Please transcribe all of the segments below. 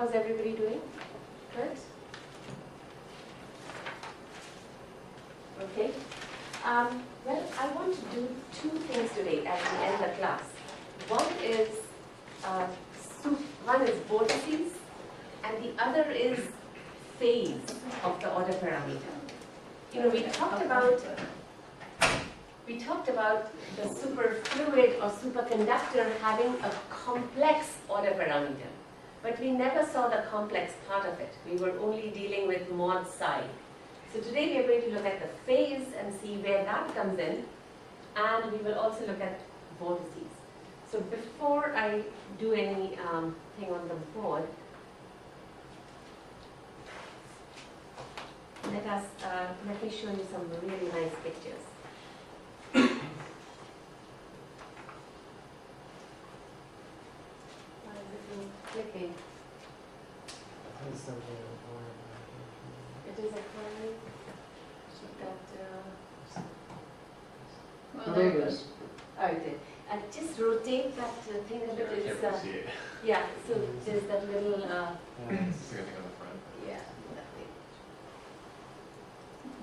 How's everybody doing? Good? Okay. Well, I want to do two things today at the end of class. One is vortices, and the other is phase of the order parameter. You know, we talked about the superfluid or superconductor having a complex order parameter, but we never saw the complex part of it. We were only dealing with mod psi. So today we are going to look at the phase and see where that comes in, and we will also look at vortices. So before I do anything on the board, let me show you some really nice pictures. Why is it not clicking? It is a client that. Well, there it is. Oh, it did. And just rotate that thing a bit. I can't really see it. Yeah, so there's that little. It's like a thing on the front. Yeah, that thing.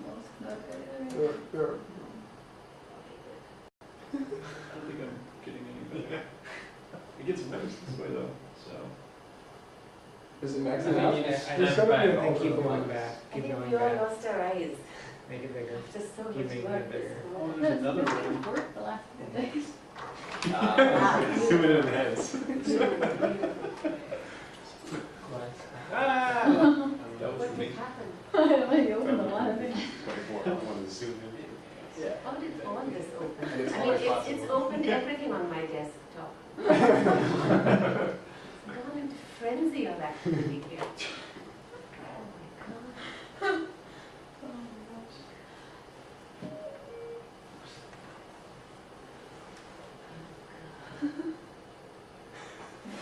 Well, it's not good. Okay, I don't think I'm getting any better. It gets worse this way though, so. Is it maxing I out? mean, There's I'm gotta back be a and keep buffer. going back, I keep think going we all back, lost our eyes. make it bigger. Just so Keep much making work it this bigger. Oh, morning. there's another one. Worked the last couple days. Zooming in heads. Ah! That was What for did me. happen? I opened a lot of things. 24, I wanted to zoom in. Yeah. How did all this open? And it's I mean, always it's possible. opened everything on my desktop. It's gone into frenzy of activity here. Oh my God. Oh my gosh.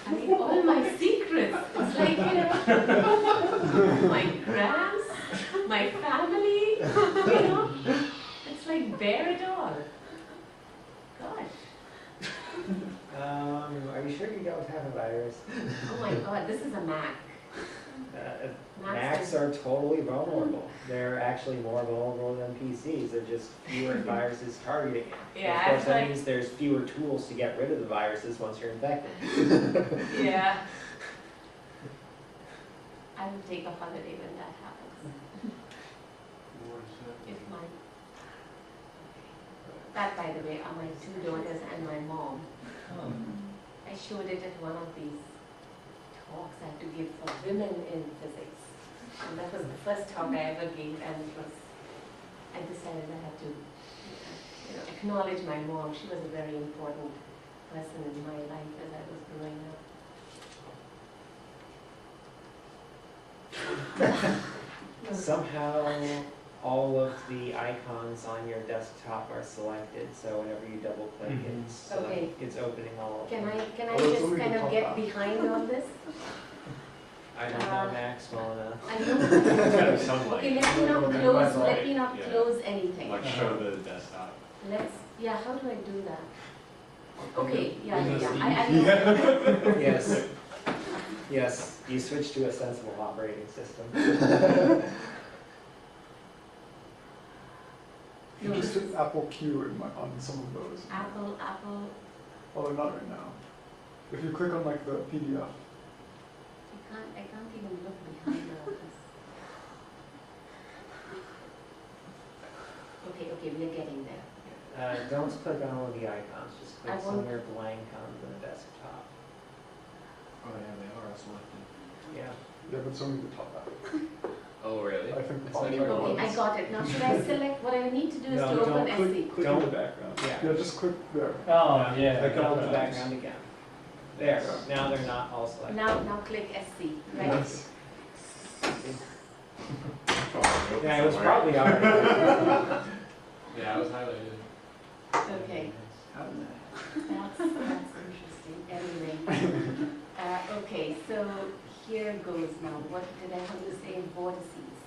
I mean, all my secrets. It's like, you know, my grams, my family, you know. It's like bare it all. Gosh. Are you sure you don't have a virus? Oh my God, this is a Mac. Macs are totally vulnerable. They're actually more vulnerable than PCs. They're just fewer viruses targeting it. Yeah, Of course, that actually- means there's fewer tools to get rid of the viruses once you're infected. Yeah. I will take a holiday when that happens. If my, that, by the way, are my two daughters and my mom. I showed it at one of these talks I had to give for women in physics. And that was the first talk I ever gave, and it was, I decided I had to acknowledge my mom. She was a very important person in my life as I was growing up. Somehow, all of the icons on your desktop are selected, so whenever you double click, Okay. it's opening all of Can them. I Oh, it's just only kind the of top get half. behind all this? I don't know Max well enough. I know. It's gotta be some Okay, like, let me not Yeah. close anything. like show the desktop. Yeah, how do I do that? Okay, yeah. I know. Yes. Yes, you switch to a sensible operating system. You just hit Apple Q on some of those. Apple. Oh, they're not right now. If you click on like the PDF. I can't even look behind all this. Okay, we are getting there. Don't click on all of the icons, just I click won't. somewhere blank on the desktop. Oh yeah, they are selected. Yeah. Yeah, but it's only the top half. Oh really? I think the It's bottom like right Okay, one I is- got it. Now should I select, what I need to do is No, to don't open Click, SC. click in Don't- the background. Yeah. Yeah, just click there. Oh, yeah. Click on the times. background again. There, now they're not all selected. Now click SC, right? Yes. Yeah, it was probably already. Yeah, I was highlighted. Okay. That's interesting. Anyway, okay, so here goes now. What did I want to say? Vortices.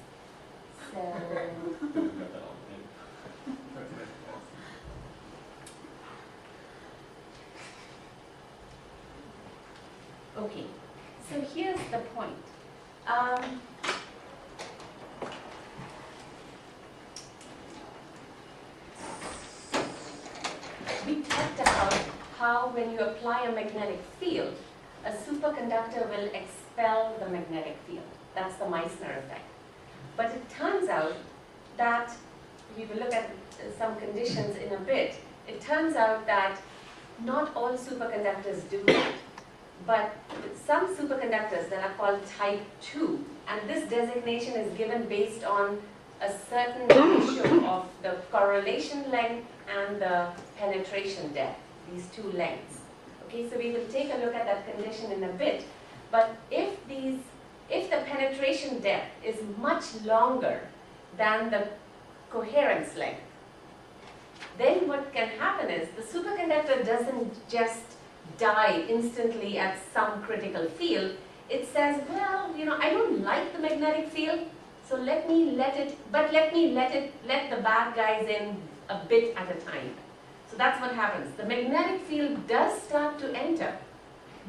So, Got that all in. okay. So here's the point. We talked about how when you apply a magnetic field, a superconductor will expel the magnetic field. That's the Meissner effect. But it turns out that, we will look at some conditions in a bit, it turns out that not all superconductors do that. But some superconductors that are called type 2, and this designation is given based on a certain ratio of the correlation length and the penetration depth, these two lengths. Okay, so we will take a look at that condition in a bit. But if the penetration depth is much longer than the coherence length, then what can happen is the superconductor doesn't just die instantly at some critical field. It says, well, I don't like the magnetic field, so let the bad guys in a bit at a time. So that's what happens. The magnetic field does start to enter,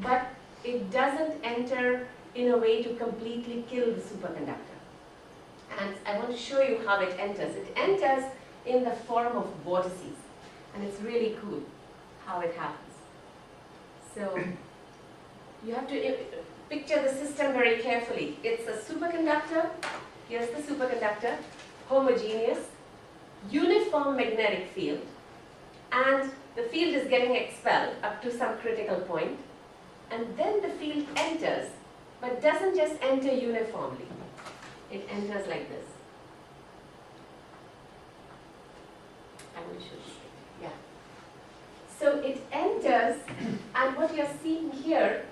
but it doesn't enter in a way to completely kill the superconductor. And I want to show you how it enters. It enters in the form of vortices, and it's really cool how it happens. So you have to picture the system very carefully. It's a superconductor. Here's the superconductor, homogeneous, uniform magnetic field, and the field is getting expelled up to some critical point, and then the field enters, but doesn't just enter uniformly. It enters like this. I will show you. Yeah. So it enters, and what you're seeing here,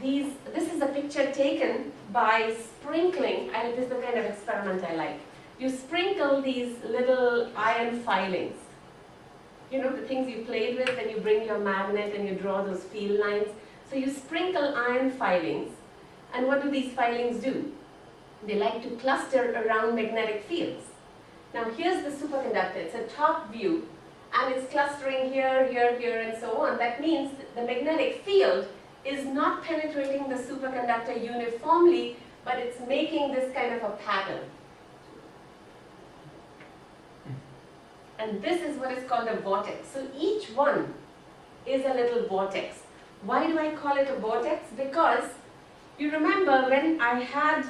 this is a picture taken by sprinkling, and this is the kind of experiment I like. You sprinkle these little iron filings. The things you played with, and you bring your magnet and you draw those field lines. So you sprinkle iron filings, and what do these filings do? They like to cluster around magnetic fields. Now here's the superconductor. It's a top view, and it's clustering here, here, here, and so on. That means the magnetic field is not penetrating the superconductor uniformly, but it's making this kind of a pattern. And this is what is called a vortex. So each one is a little vortex. Why do I call it a vortex? Because you remember when I had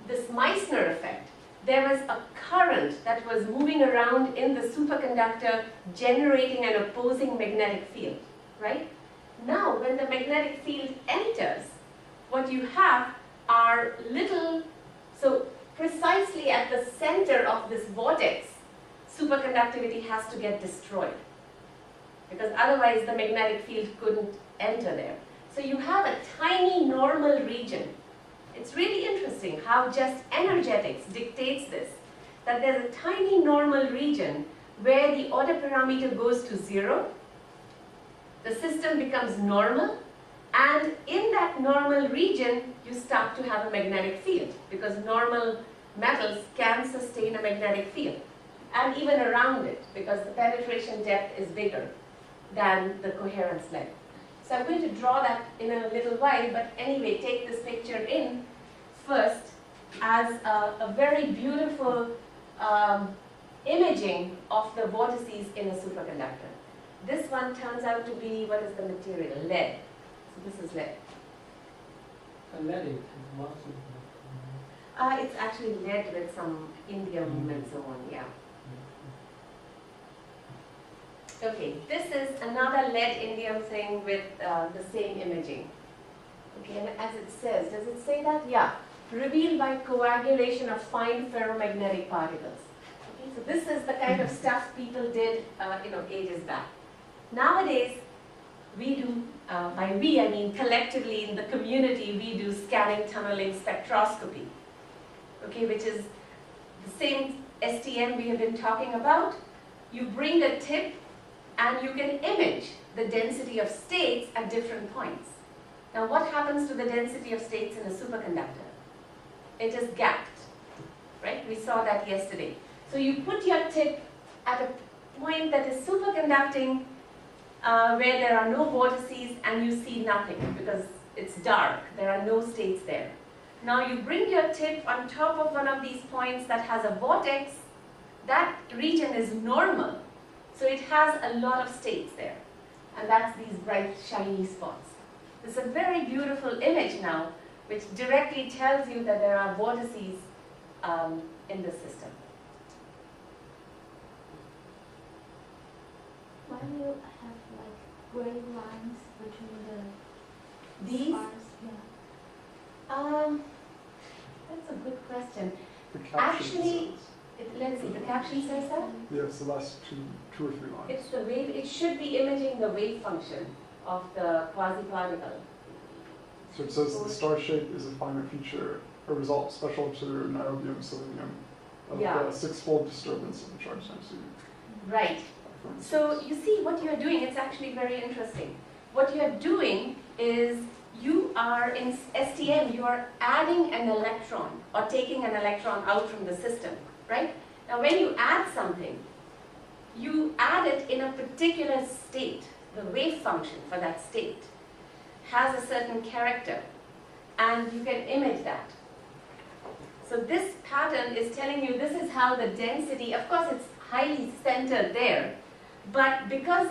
this Meissner effect, there was a current that was moving around in the superconductor generating an opposing magnetic field, right? Now, when the magnetic field enters, what you have are so precisely at the center of this vortex, superconductivity has to get destroyed, because otherwise the magnetic field couldn't enter there. So you have a tiny normal region. It's really interesting how just energetics dictates this, that there's a tiny normal region where the order parameter goes to 0, the system becomes normal, and in that normal region you start to have a magnetic field, because normal metals can sustain a magnetic field, and even around it, because the penetration depth is bigger than the coherence length. So I'm going to draw that in a little while, but anyway, take this picture in first as a very beautiful imaging of the vortices in a superconductor. This one turns out to be, what is the material? Lead. So this is lead. Lead is It's actually lead with some indium and so on, yeah. Okay, this is another lead indium thing with the same imaging. Okay, and as it says, does it say that? Yeah, revealed by coagulation of fine ferromagnetic particles. Okay, so this is the kind of stuff people did, ages back. Nowadays, we do, by we I mean collectively in the community, we do scanning tunneling spectroscopy. Okay, which is the same STM we have been talking about. You bring a tip and you can image the density of states at different points. Now what happens to the density of states in a superconductor? It is gapped, right? We saw that yesterday. So you put your tip at a point that is superconducting where there are no vortices and you see nothing, because it's dark, there are no states there. Now you bring your tip on top of one of these points that has a vortex, that region is normal, so it has a lot of states there, and that's these bright shiny spots. It's a very beautiful image now, which directly tells you that there are vortices in the system. Why do you have like gray lines between the These? stars? Yeah. That's a good question. The caption Actually, says. Let's see, the caption says that? Yes, the last two or three lines. It's the wave, it should be imaging the wave function of the quasi-particle. So it says the star shape is a finite feature, a result special to niobium selenium of Yeah. the six-fold disturbance of the charge density. Right. So you see what you're doing, it's actually very interesting. What you're doing is you are in STM, you are adding an electron or taking an electron out from the system, right? Now when you add something, you add it in a particular state. The wave function for that state has a certain character, and you can image that. So this pattern is telling you this is how the density, of course it's highly centered there, but because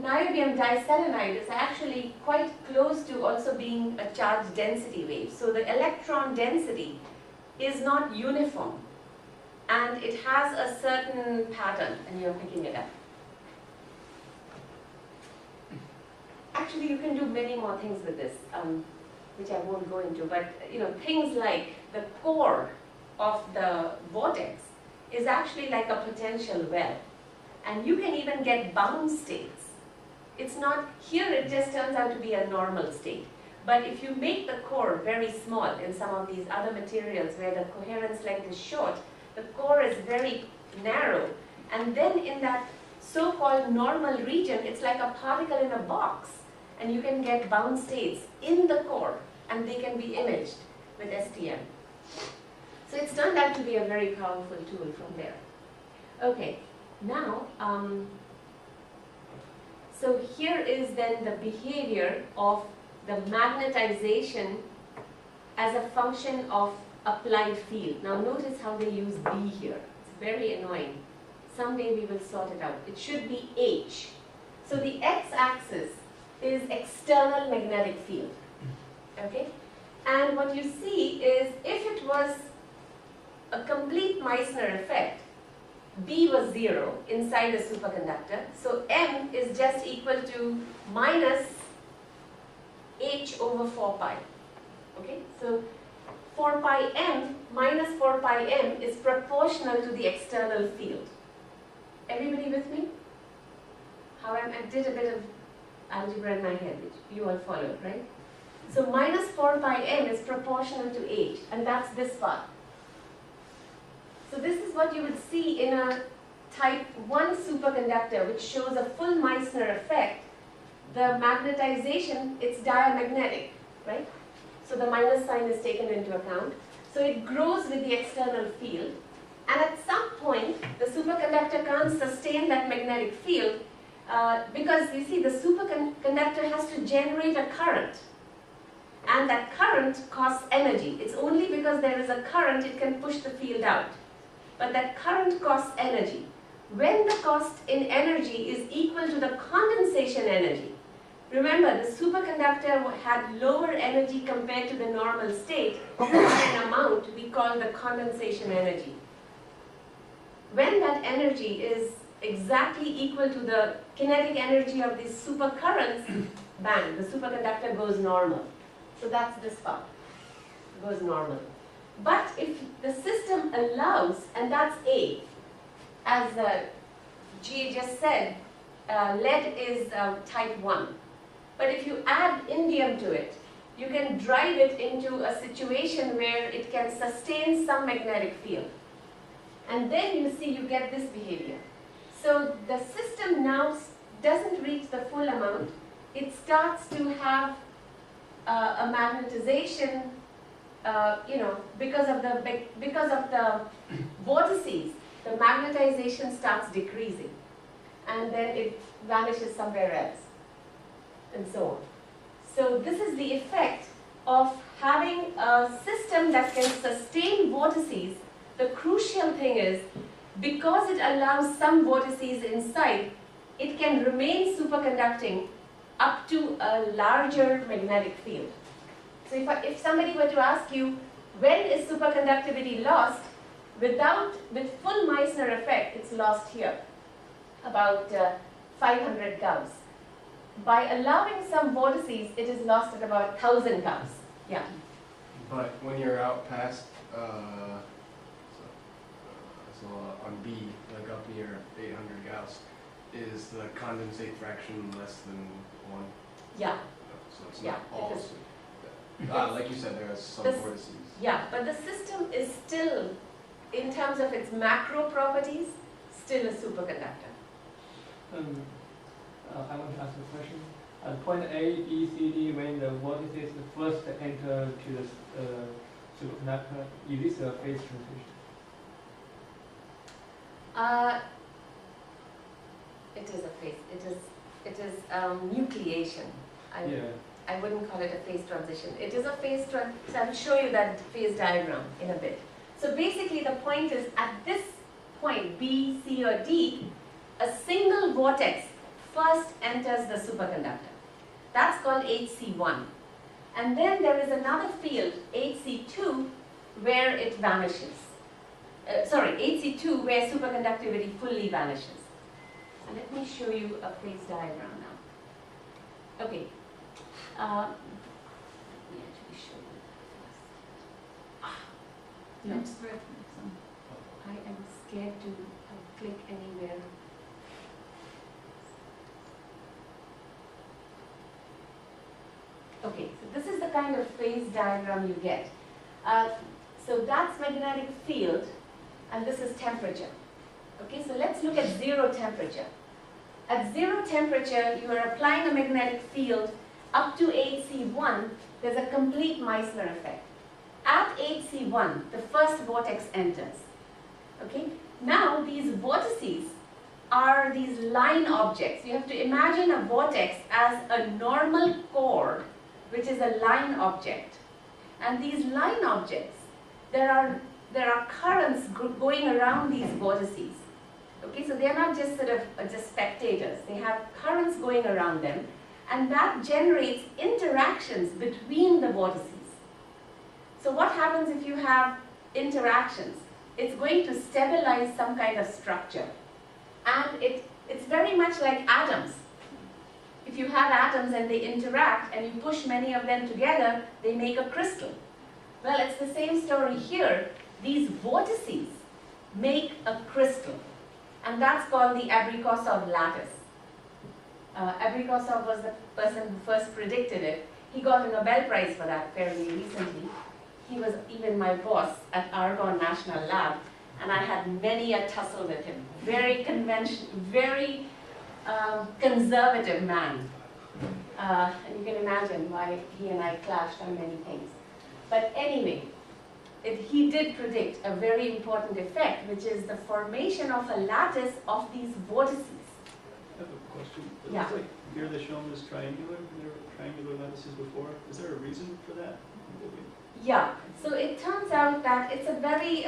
niobium diselenide is actually quite close to also being a charge density wave. So the electron density is not uniform, and it has a certain pattern, and you're picking it up. Actually, you can do many more things with this, which I won't go into, but things like the core of the vortex is actually like a potential well, and you can even get bound states. It's not, here it just turns out to be a normal state, but if you make the core very small in some of these other materials where the coherence length is short, the core is very narrow, and then in that so-called normal region, it's like a particle in a box, and you can get bound states in the core, and they can be imaged with STM. So it's turned out to be a very powerful tool from there. Okay, now, so here is then the behavior of the magnetization as a function of applied field. Now notice how they use B here. It's very annoying. Someday we will sort it out. It should be H. So the x-axis is external magnetic field. Okay? And what you see is if it was a complete Meissner effect, B was 0 inside the superconductor. So M is just equal to minus H over 4 pi. Okay? So 4 pi M minus 4 pi M is proportional to the external field. Everybody with me? I did a bit of algebra in my head, which you all followed, right? So minus 4 pi M is proportional to H, and that's this part. So this is what you would see in a type 1 superconductor, which shows a full Meissner effect. The magnetization, it's diamagnetic, right? So the minus sign is taken into account. So it grows with the external field. And at some point, the superconductor can't sustain that magnetic field because you see the superconductor has to generate a current. And that current costs energy. It's only because there is a current it can push the field out. But that current costs energy. When the cost in energy is equal to the condensation energy, remember the superconductor had lower energy compared to the normal state, an amount we call the condensation energy. When that energy is exactly equal to the kinetic energy of these supercurrents, bang, the superconductor goes normal. So that's this part, goes normal. But if the system allows, and that's A, as G just said, lead is type 1. But if you add indium to it, you can drive it into a situation where it can sustain some magnetic field. And then you see you get this behavior. So the system now doesn't reach the full amount. It starts to have a magnetization, because of the vortices, the magnetization starts decreasing, and then it vanishes somewhere else, and so on. So this is the effect of having a system that can sustain vortices. The crucial thing is, because it allows some vortices inside, it can remain superconducting up to a larger magnetic field. So if somebody were to ask you, when is superconductivity lost? With full Meissner effect, it's lost here, about 500 Gauss. By allowing some vortices, it is lost at about 1000 Gauss. Yeah. But when you're out past, on B, like up near 800 Gauss, is the condensate fraction less than 1? Yeah. So it's Yeah, not all because super. Like you said, there are some this- vortices. Yeah, but the system is still, in terms of its macro properties, still a superconductor. I want to ask a question. At point A, B, C, D, when the vortices first enter to the superconductor, is this a phase transition? It is a phase. It is nucleation. I wouldn't call it a phase transition. It is a phase transition. So I'll show you that phase diagram in a bit. So basically the point is, at this point, B, C, or D, a single vortex first enters the superconductor. That's called HC1. And then there is another field, HC2, where it vanishes. HC2, where superconductivity fully vanishes. And let me show you a phase diagram now. Okay. Let me actually show you first. No, Next reference. I am scared to click anywhere. Okay, so this is the kind of phase diagram you get. So that's magnetic field, and this is temperature. Okay, so let's look at zero temperature. At zero temperature, you are applying a magnetic field up to HC1, there's a complete Meissner effect. At HC1, the first vortex enters. Okay, now these vortices are these line objects. You have to imagine a vortex as a normal chord, which is a line object. And these line objects, there are currents going around these vortices. Okay, so they are not just sort of just spectators. They have currents going around them, and that generates interactions between the vortices. So what happens if you have interactions? It's going to stabilize some kind of structure. And it's very much like atoms. If you have atoms and they interact and you push many of them together, they make a crystal. Well, it's the same story here. These vortices make a crystal. And that's called the Abrikosov lattice. Abrikosov was the person who first predicted it. He got a Nobel Prize for that fairly recently. He was even my boss at Argonne National Lab, and I had many a tussle with him. Very conservative man. And you can imagine why he and I clashed on many things. But anyway, he did predict a very important effect, which is the formation of a lattice of these vortices. I have a question. It Yeah. looks like here they're shown as triangular, and there were triangular lattices before. Is there a reason for that? Yeah, so it turns out that it's a very,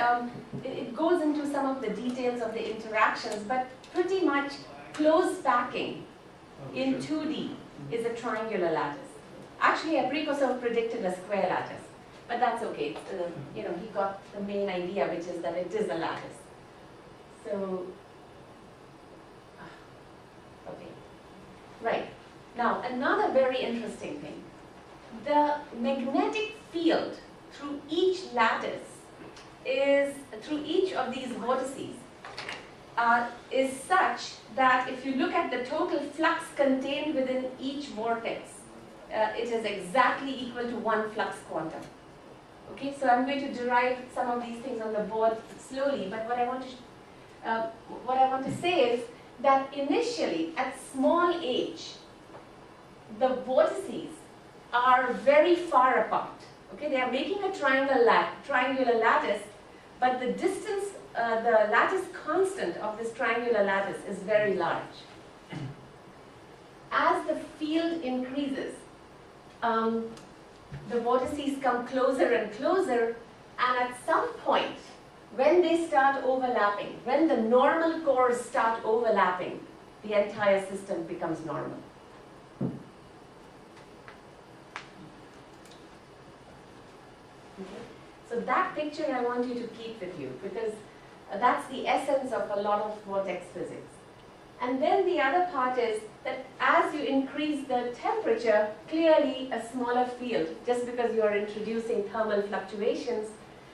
it goes into some of the details of the interactions, but pretty much close packing in 2D is a triangular lattice. Actually, Abrikosov predicted a square lattice, but that's okay. He got the main idea, which is that it is a lattice. So, okay. Right. Now, another very interesting thing. The magnetic field through each lattice through each of these vortices, is such that if you look at the total flux contained within each vortex, it is exactly equal to 1 flux quantum. Okay, so I'm going to derive some of these things on the board slowly, but what I want to say is that initially, at small h, the vortices are very far apart. Okay, they are making a triangular lattice, but the distance, the lattice constant of this triangular lattice is very large. As the field increases, the vortices come closer and closer, and at some point, when they start overlapping, when the normal cores start overlapping, the entire system becomes normal. Okay. So that picture I want you to keep with you, because that's the essence of a lot of vortex physics. And then the other part is that as you increase the temperature, clearly a smaller field, just because you are introducing thermal fluctuations,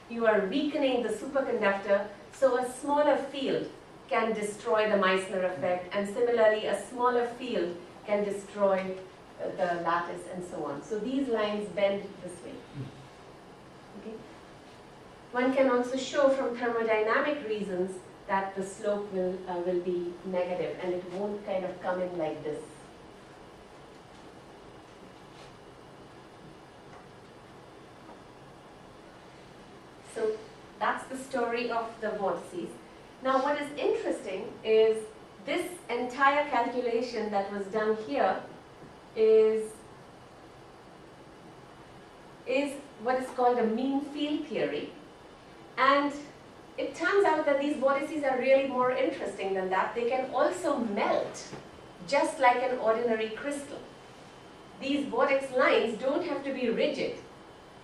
you are weakening the superconductor, so a smaller field can destroy the Meissner effect, and similarly a smaller field can destroy the lattice and so on. So these lines bend this way. Okay. One can also show from thermodynamic reasons that the slope will be negative, and it won't kind of come in like this. So that's the story of the vortices. Now what is interesting is this entire calculation that was done here is what is called a mean field theory. And it turns out that these vortices are really more interesting than that. They can also melt, just like an ordinary crystal. These vortex lines don't have to be rigid.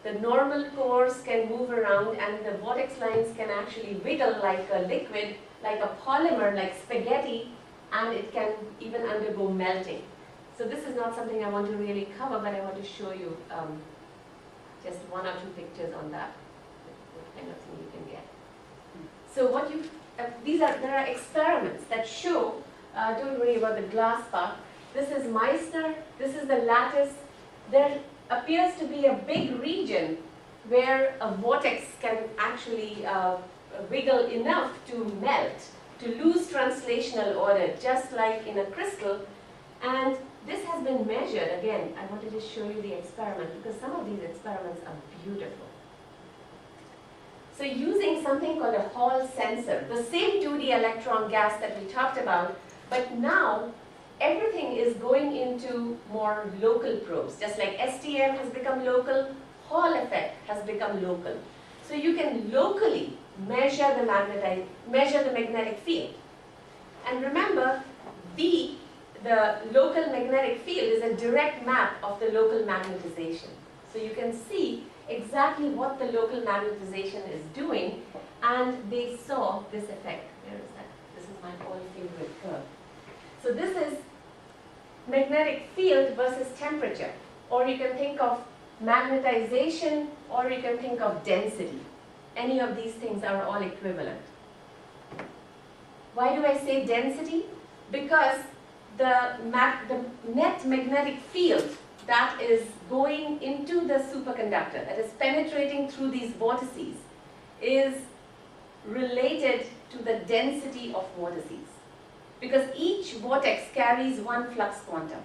The normal cores can move around, and the vortex lines can actually wiggle like a liquid, like a polymer, like spaghetti, and it can even undergo melting. So this is not something I want to really cover, but I want to show you just one or two pictures on that, what kind of thing you can get. So what you, there are experiments that show, don't worry about the glass part. This is Meissner, this is the lattice. There appears to be a big region where a vortex can actually wiggle enough to melt, to lose translational order, just like in a crystal. And this has been measured. Again, I wanted to show you the experiment, because some of these experiments are beautiful. So using something called a Hall sensor, the same 2D electron gas that we talked about, but now everything is going into more local probes. Just like STM has become local, Hall effect has become local. So you can locally measure the magnetic field. And remember, the local magnetic field is a direct map of the local magnetization. So you can see exactly what the local magnetization is doing, and they saw this effect. Where is that? This is my all favorite curve. So this is magnetic field versus temperature, or you can think of magnetization, or you can think of density. Any of these things are all equivalent. Why do I say density? Because the net magnetic field that is going into the superconductor, that is penetrating through these vortices, is related to the density of vortices. Because each vortex carries one flux quantum.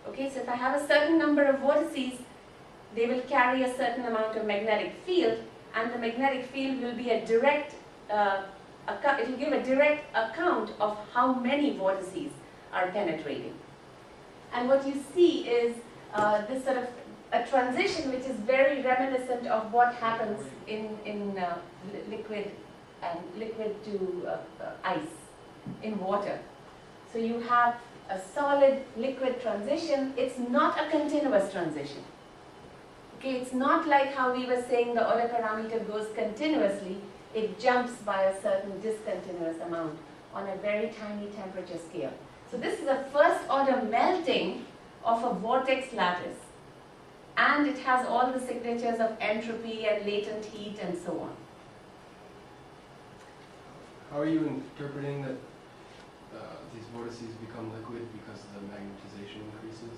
Okay, so if I have a certain number of vortices, they will carry a certain amount of magnetic field, and the magnetic field will be a direct, it will give a direct account of how many vortices are penetrating. And what you see is this sort of a transition which is very reminiscent of what happens in liquid to ice in water. So you have a solid liquid transition. It's not a continuous transition. Okay, it's not like how we were saying the order parameter goes continuously. It jumps by a certain discontinuous amount on a very tiny temperature scale. So this is a first order melting of a vortex lattice, and it has all the signatures of entropy and latent heat and so on. How are you interpreting that these vortices become liquid because the magnetization increases?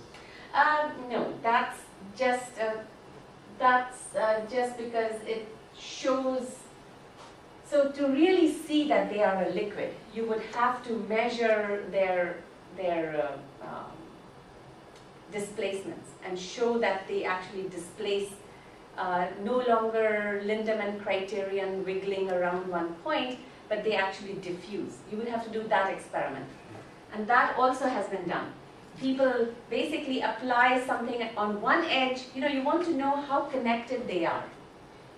No, that's just because it shows. So to really see that they are a liquid, you would have to measure their displacements and show that they actually displace no longer Lindemann criterion wiggling around one point, but they actually diffuse. You would have to do that experiment. And that also has been done. people basically apply something on one edge. You want to know how connected they are.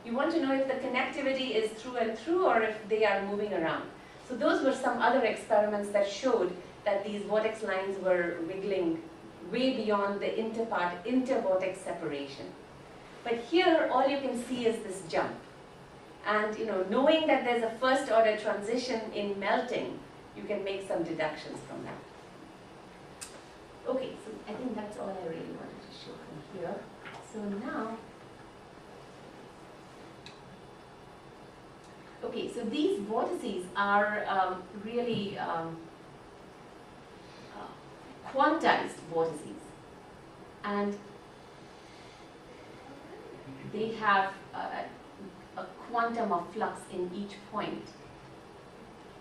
You want to know if the connectivity is through and through or if they are moving around. So those were some other experiments that showed that these vortex lines were wiggling way beyond the inter-vortex separation. But here, all you can see is this jump. And knowing that there's a first order transition in melting, you can make some deductions from that. Okay, so I think that's all I really wanted to show from here. So now, okay, so these vortices are really quantized vortices, and they have a quantum of flux in each point.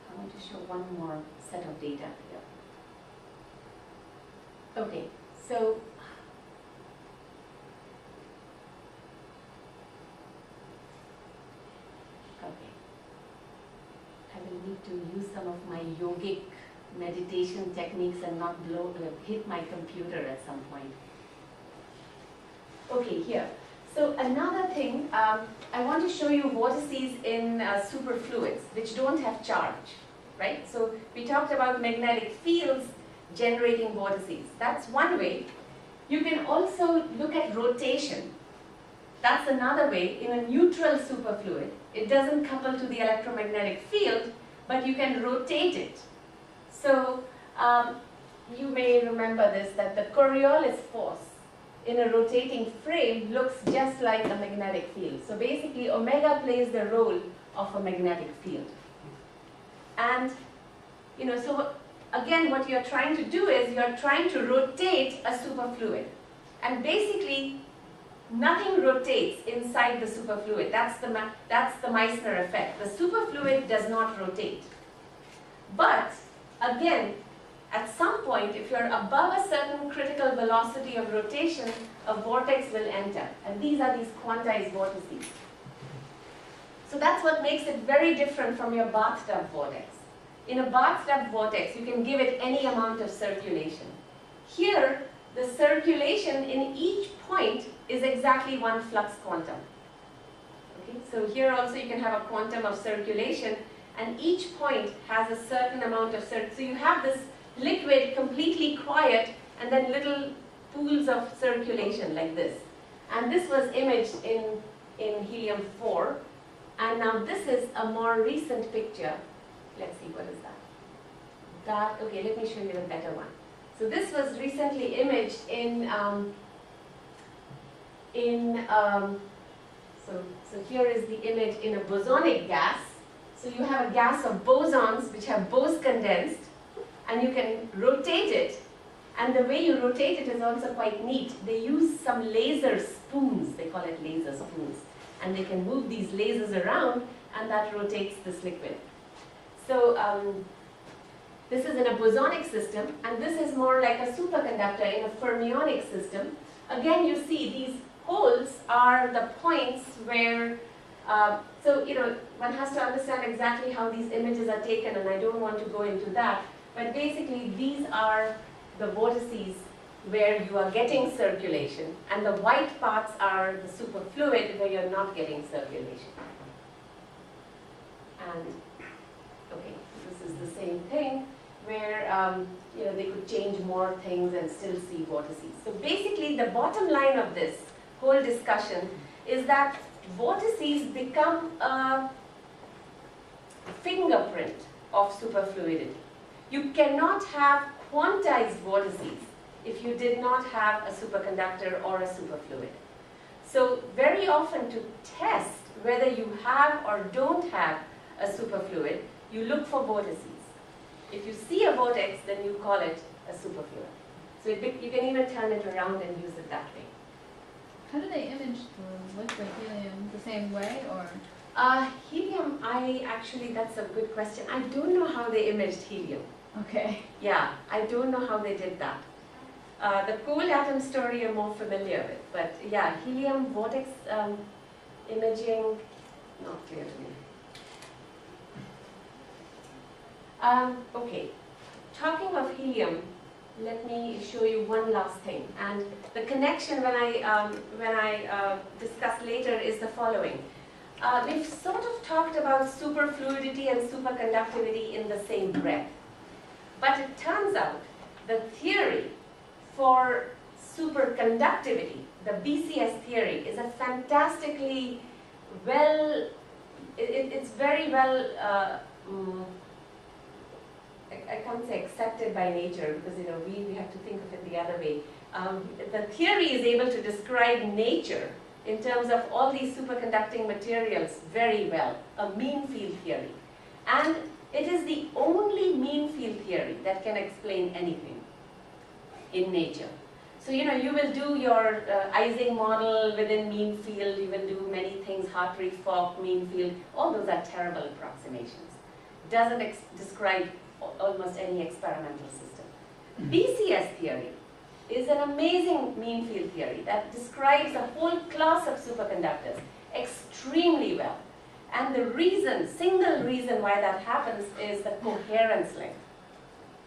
I want to show one more set of data here. Okay, so I will need to use some of my yogic meditation techniques and not hit my computer at some point. Okay, here. So another thing, I want to show you vortices in superfluids which don't have charge, right? So we talked about magnetic fields generating vortices. That's one way. You can also look at rotation. That's another way. In a neutral superfluid, it doesn't couple to the electromagnetic field, but you can rotate it. So you may remember this, that the Coriolis force in a rotating frame looks just like a magnetic field. So basically, omega plays the role of a magnetic field. And, so again, what you're trying to do is you're trying to rotate a superfluid. And basically, nothing rotates inside the superfluid. That's the Meissner effect. The superfluid does not rotate. But, again, at some point, if you're above a certain critical velocity of rotation, a vortex will enter. And these are these quantized vortices. So that's what makes it very different from your bathtub vortex. In a bathtub vortex, you can give it any amount of circulation. Here, the circulation in each point is exactly one flux quantum. Okay? So here also you can have a quantum of circulation, and each point has a certain amount of circulation. So you have this liquid completely quiet and then little pools of circulation like this. And this was imaged in helium-4. And now this is a more recent picture. Let's see, what is that? Okay, let me show you a better one. So this was recently imaged so here is the image in a bosonic gas. So you have a gas of bosons which have Bose condensed, and you can rotate it. And the way you rotate it is also quite neat. They use some laser spoons, they call it laser spoons. And they can move these lasers around, and that rotates this liquid. So this is in a bosonic system, and this is more like a superconductor in a fermionic system. Again, you see these holes are the points where, one has to understand exactly how these images are taken, and I don't want to go into that. But basically, these are the vortices where you are getting circulation, and the white parts are the superfluid where you're not getting circulation. And, okay, this is the same thing where, they could change more things and still see vortices. So basically, the bottom line of this whole discussion is that vortices become a fingerprint of superfluidity. You cannot have quantized vortices if you did not have a superconductor or a superfluid. So very often to test whether you have or don't have a superfluid, you look for vortices. If you see a vortex, then you call it a superfluid. So you can even turn it around and use it that way. How do they image the liquid helium? The same way, or? Helium, that's a good question. I don't know how they imaged helium. Okay. Yeah, I don't know how they did that. The cold atom story I'm more familiar with, but yeah, helium vortex imaging, not clear to me. Okay, talking of helium, let me show you one last thing. And the connection when I discuss later is the following. We've sort of talked about superfluidity and superconductivity in the same breath. But it turns out the theory for superconductivity, the BCS theory, is a fantastically well, it's very well, I can't say accepted by nature, because we have to think of it the other way. The theory is able to describe nature in terms of all these superconducting materials very well, a mean field theory. And it is the only mean field theory that can explain anything in nature. So you will do your Ising model within mean field, you will do many things, Hartree-Fock, mean field, all those are terrible approximations. Doesn't describe almost any experimental system. BCS theory is an amazing mean field theory that describes a whole class of superconductors extremely well. And the reason, single reason why that happens is the coherence length.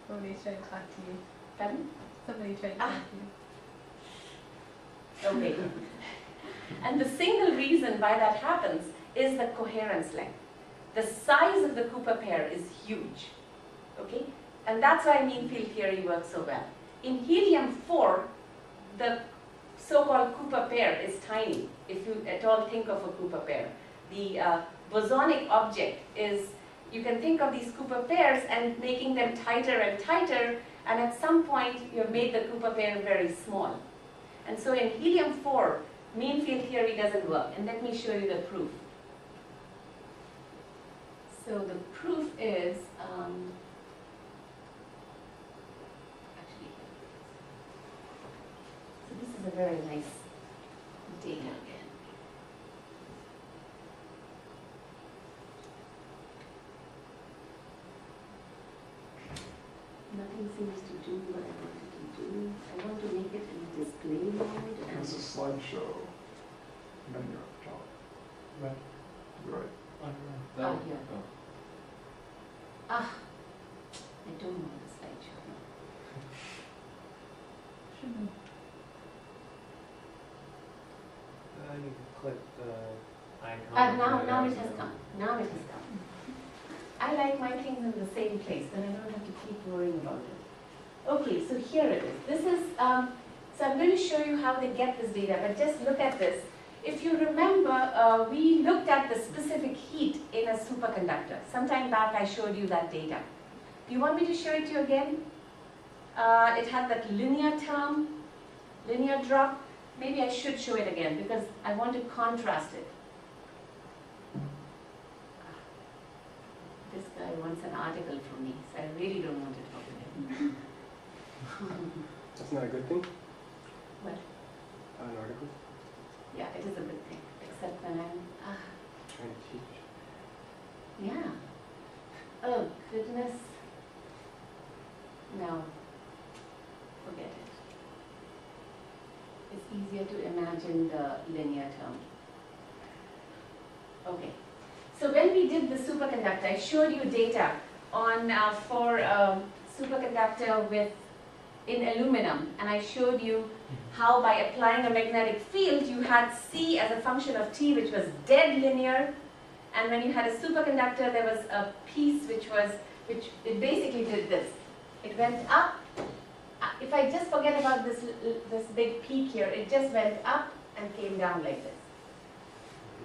Somebody tried to talk to you. Pardon? Somebody tried to talk to you. Okay. And the single reason why that happens is the coherence length. The size of the Cooper pair is huge. Okay? And that's why mean field theory works so well. In helium-4, the so-called Cooper pair is tiny, if you at all think of a Cooper pair. The bosonic object is, you can think of these Cooper pairs and making them tighter and tighter, and at some point you have made the Cooper pair very small. And so in helium-4, mean field theory doesn't work. And let me show you the proof. So the proof is, so this is a very nice data again. Nothing seems to do what I wanted to do. I want to make it in display mode. It's a slideshow menu at the top. Right. Right. Oh, here. Ah, I don't want the slideshow. Shouldn't You can click the icon. Now it has come. Now it has come. I like my things in the same place, then I don't have to keep worrying about it. Okay, so here it is. This is, so I'm going to show you how they get this data, but just look at this. If you remember, we looked at the specific heat in a superconductor. Sometime back I showed you that data. Do you want me to show it to you again? It had that linear term, linear drop. Maybe I should show it again because I want to contrast it. This guy wants an article from me, so I really don't want to talk to him. That's not a good thing? What? An article? Yeah, it is a good thing, except when I'm, Trying to teach. yeah. Oh, goodness. No, forget it. It's easier to imagine the linear term. Okay. So when we did the superconductor, I showed you data on for superconductor in aluminum, and I showed you how by applying a magnetic field you had C as a function of T, which was dead linear, and when you had a superconductor there was a piece which it basically did this. It went up. If I just forget about this big peak here, it just went up and came down like this.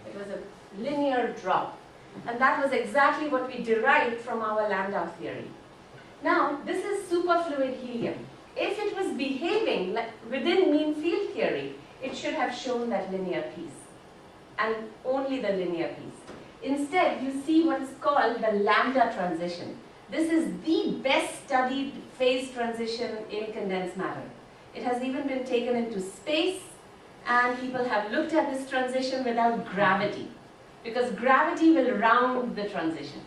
It was a linear drop. And that was exactly what we derived from our Landau theory. Now, this is superfluid helium. If it was behaving within mean field theory, it should have shown that linear piece, and only the linear piece. Instead, you see what is called the lambda transition. This is the best studied phase transition in condensed matter. It has even been taken into space, and people have looked at this transition without gravity, because gravity will round the transition.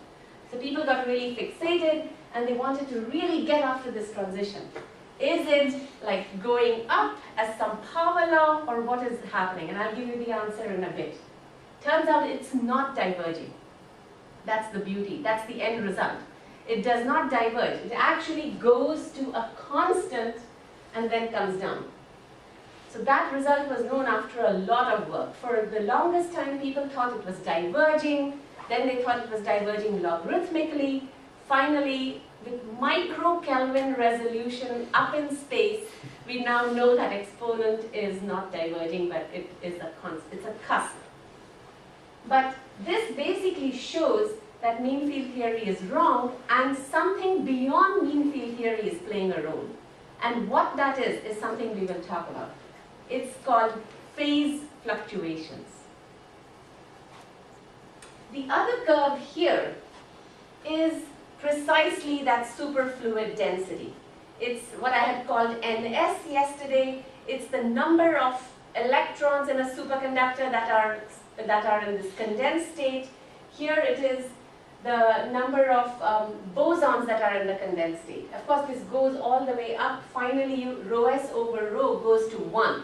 So people got really fixated, and they wanted to really get after this transition. Is it like going up as some power law, or what is happening? And I'll give you the answer in a bit. Turns out it's not diverging. That's the beauty. That's the end result. It does not diverge. It actually goes to a constant and then comes down. So that result was known after a lot of work. For the longest time, people thought it was diverging. Then they thought it was diverging logarithmically. Finally, with micro-Kelvin resolution up in space, we now know that exponent is not diverging, but it is it's a cusp. But this basically shows that mean field theory is wrong and something beyond mean field theory is playing a role. And what that is something we will talk about. It's called phase fluctuations. The other curve here is precisely that superfluid density. It's what I had called NS yesterday. It's the number of electrons in a superconductor that are in this condensed state. Here it is the number of bosons that are in the condensed state. Of course, this goes all the way up. Finally, rho s over rho goes to 1.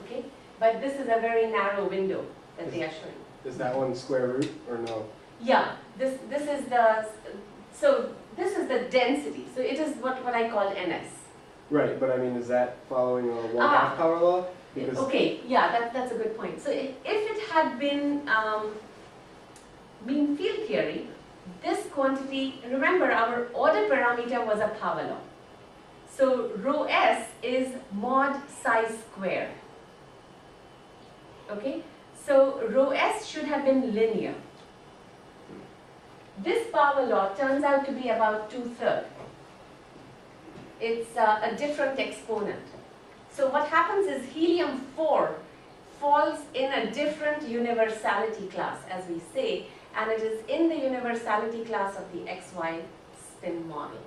Okay? But this is a very narrow window that they are showing. Is that one square root or no? Yeah, this is the density. So it is what I call NS. Right, but I mean, is that following a 1/2 power law? Because Okay, yeah, that's a good point. So if it had been mean field theory, this quantity, remember our order parameter was a power law. So rho s is mod psi square. Okay, so rho s should have been linear. This power law turns out to be about 2/3. It's a different exponent. So what happens is helium-4 falls in a different universality class, as we say, and it is in the universality class of the XY spin model.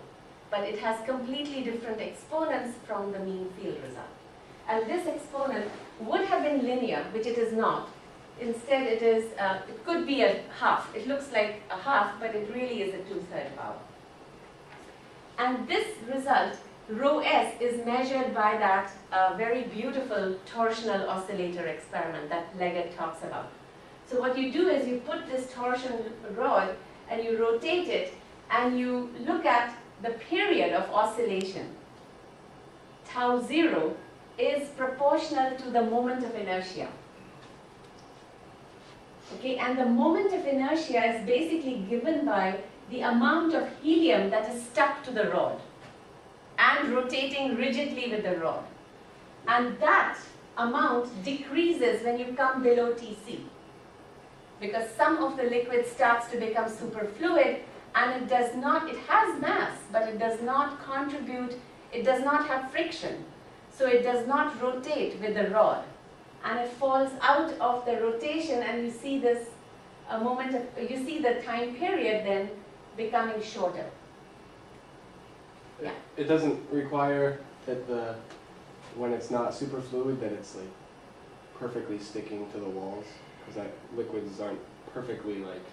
But it has completely different exponents from the mean field result. And this exponent would have been linear, which it is not. Instead, it could be a half. It looks like a half, but it really is a 2/3 power. And this result, rho s, is measured by that very beautiful torsional oscillator experiment that Leggett talks about. So what you do is you put this torsion rod and you rotate it and you look at the period of oscillation. Tau 0 is proportional to the moment of inertia. Okay, and the moment of inertia is basically given by the amount of helium that is stuck to the rod and rotating rigidly with the rod. And that amount decreases when you come below Tc, because some of the liquid starts to become superfluid and it has mass, but it does not contribute, it does not have friction. So it does not rotate with the rod. And it falls out of the rotation and you see this you see the time period then becoming shorter. Yeah. It doesn't require that when it's not superfluid that it's like perfectly sticking to the walls, because liquids aren't perfectly like.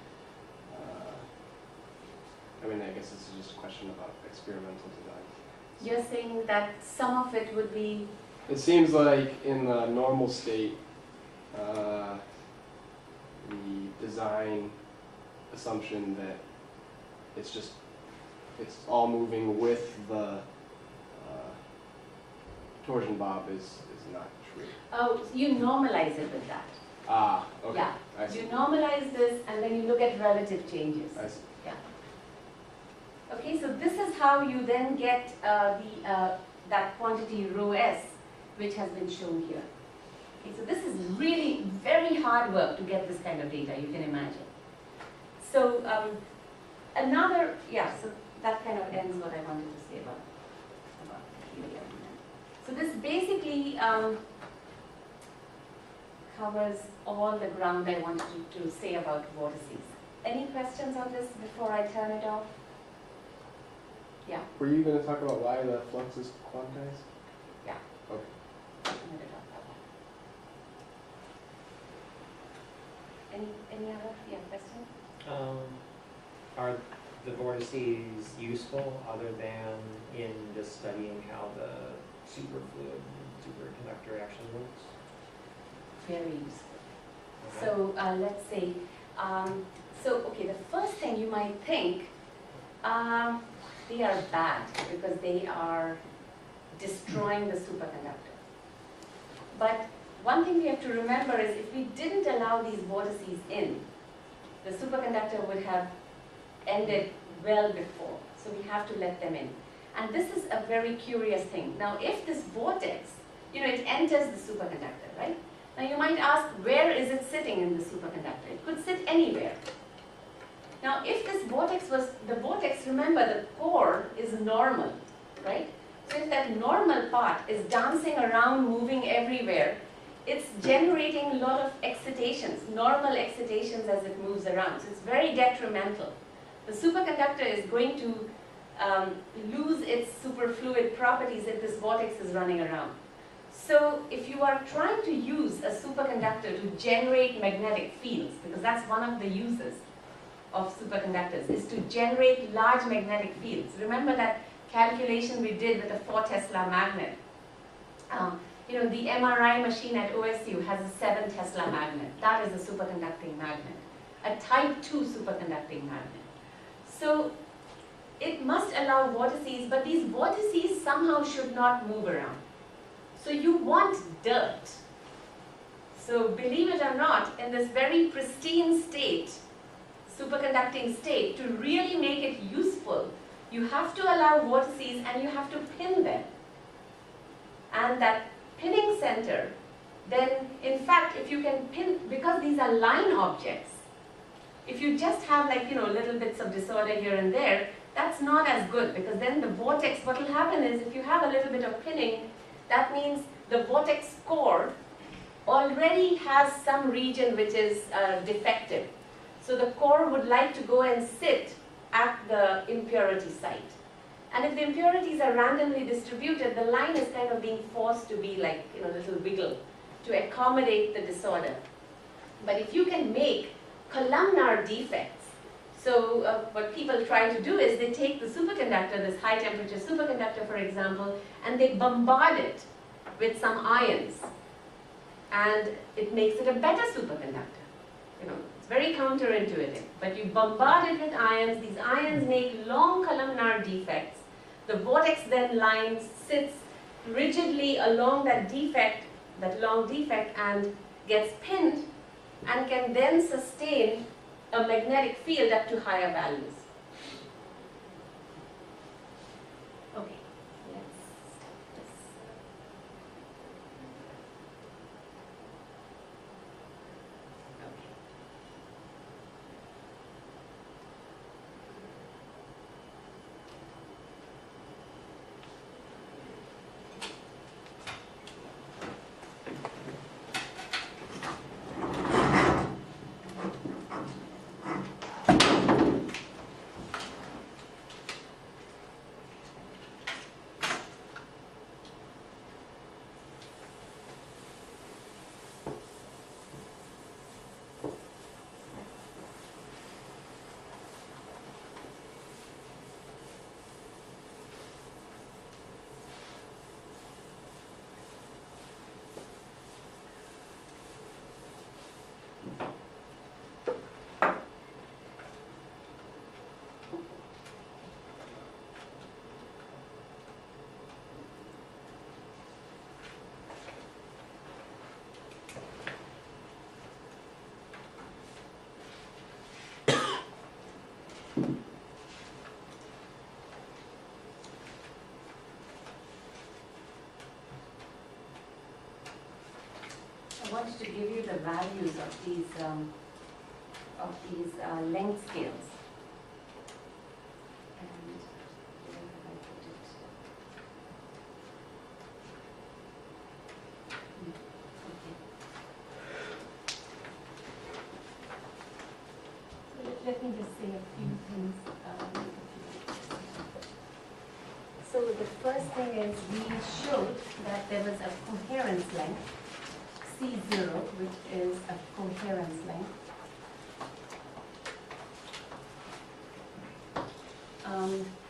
I mean, I guess this is just a question about experimental design. You're saying that some of it would be. It seems like in the normal state, the design assumption that it's all moving with the torsion bob is not true. Oh, so you normalize it with that. Ah, okay. Yeah. I see. You normalize this and then you look at relative changes. I see. Okay, so this is how you then get that quantity rho s, which has been shown here. Okay, so this is really very hard work to get this kind of data, you can imagine. So so that kind of ends what I wanted to say about helium. So this basically covers all the ground I wanted to say about vortices. Any questions on this before I turn it off? Yeah. Were you going to talk about why the flux is quantized? Yeah. Okay. Turn it off. Any other questions? Are the vortices useful other than in just studying how the superfluid superconductor reaction works? Very useful. Okay. So let's say, the first thing you might think They are bad because they are destroying the superconductor. But one thing we have to remember is if we didn't allow these vortices in, the superconductor would have ended well before. So we have to let them in. And this is a very curious thing. Now if this vortex, it enters the superconductor, right? Now you might ask, where is it sitting in the superconductor? It could sit anywhere. Now if this vortex was, the vortex, remember the core is normal, right? So if that normal part is dancing around, moving everywhere, it's generating a lot of excitations, normal excitations as it moves around. So it's very detrimental. The superconductor is going to lose its superfluid properties if this vortex is running around. So if you are trying to use a superconductor to generate magnetic fields, because that's one of the uses of superconductors, is to generate large magnetic fields. Remember that calculation we did with a 4 Tesla magnet. The MRI machine at OSU has a 7 Tesla magnet. That is a superconducting magnet, a type 2 superconducting magnet. So it must allow vortices, but these vortices somehow should not move around. So you want dirt. So believe it or not, in this very pristine state, superconducting state, to really make it useful, you have to allow vortices and you have to pin them. And that pinning center, then in fact, if you can pin, because these are line objects, if you just have little bits of disorder here and there, that's not as good, because then the vortex, what will happen is if you have a little bit of pinning, that means the vortex core already has some region which is defective. So the core would like to go and sit at the impurity site. And if the impurities are randomly distributed, the line is kind of being forced to be like, a little wiggle to accommodate the disorder. But if you can make columnar defects, so what people try to do is they take the superconductor, this high temperature superconductor for example, and they bombard it with some ions. And it makes it a better superconductor. It's very counterintuitive. But you bombard it with ions, these ions make long columnar defects. The vortex then line sits rigidly along that defect, that long defect, and gets pinned and can then sustain a magnetic field up to higher values. Okay, let's stop this. Okay. I wanted to give you the values of these length scales. And where have I put it? Okay. So let me just say a few things. So the first thing is we showed that there was a coherence length, C0, which is a coherence length.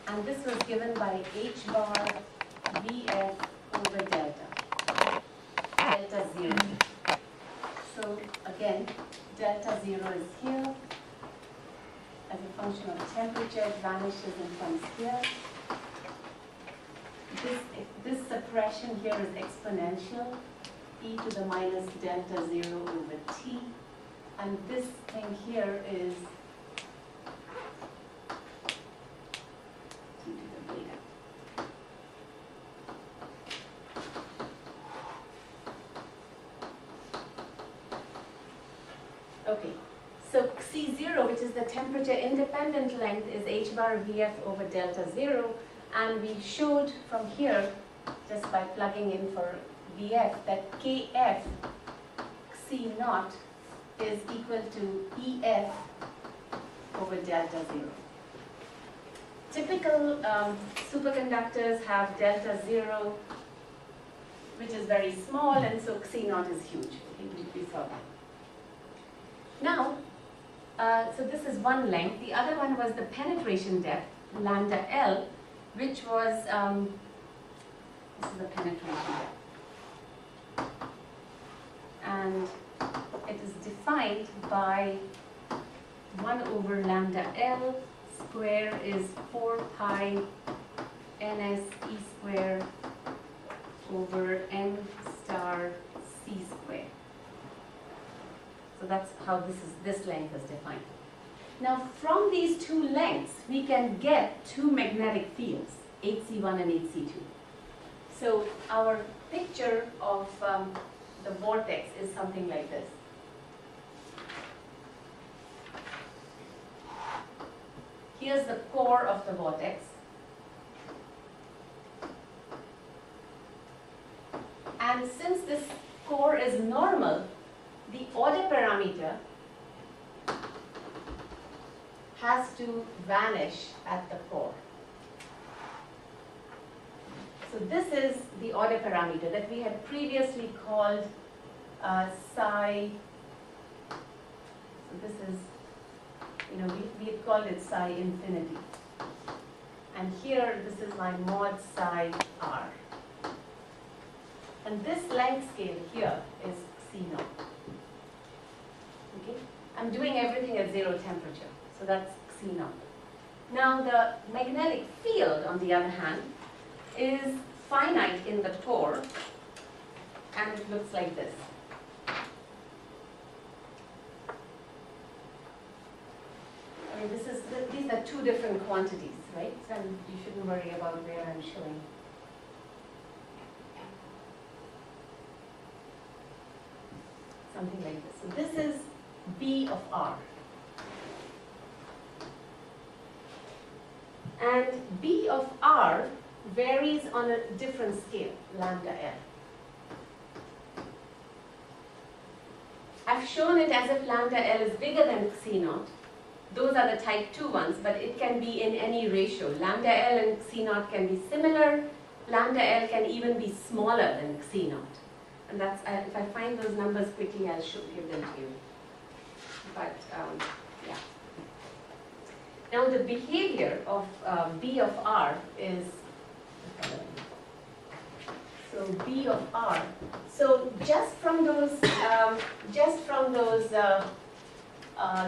And this was given by h bar Vf over delta, delta 0. So again, delta 0 is here, as a function of temperature, it vanishes and comes here. This suppression here is exponential, e to the minus delta 0 over t. And this thing here is t to the beta. Okay, so C0, which is the temperature independent length, is h bar Vf over delta 0. And we showed from here, just by plugging in for Vf, that Kf C naught is equal to Ef over delta 0. Typical superconductors have delta 0, which is very small, and so C naught is huge. We saw that. Now, so this is one length. The other one was the penetration depth, lambda L, which was, this is the penetration depth. And it is defined by 1 over lambda L square is 4 pi ns e square over n star c square. So that's how this length is defined. Now from these two lengths, we can get two magnetic fields, HC1 and HC2. So our picture of the vortex is something like this. Here's the core of the vortex. And since this core is normal, the order parameter has to vanish at the core. So this is the order parameter that we had previously called psi. So this is, we had called it psi infinity. And here, this is my mod psi r. And this length scale here is C naught. Okay? I'm doing everything at 0 temperature. So that's C naught. Now the magnetic field, on the other hand, is finite in the core, and it looks like this. I mean, these are two different quantities, right? So you shouldn't worry about where I'm showing. Something like this. So this is B of R. And B of R varies on a different scale, lambda L. I've shown it as if lambda L is bigger than C naught. Those are the type 2 ones, but it can be in any ratio. Lambda L and C naught can be similar. Lambda L can even be smaller than C naught. And that's, if I find those numbers quickly, I'll give them to you. But, yeah. Now the behavior of B of R is, so B of R. So just from those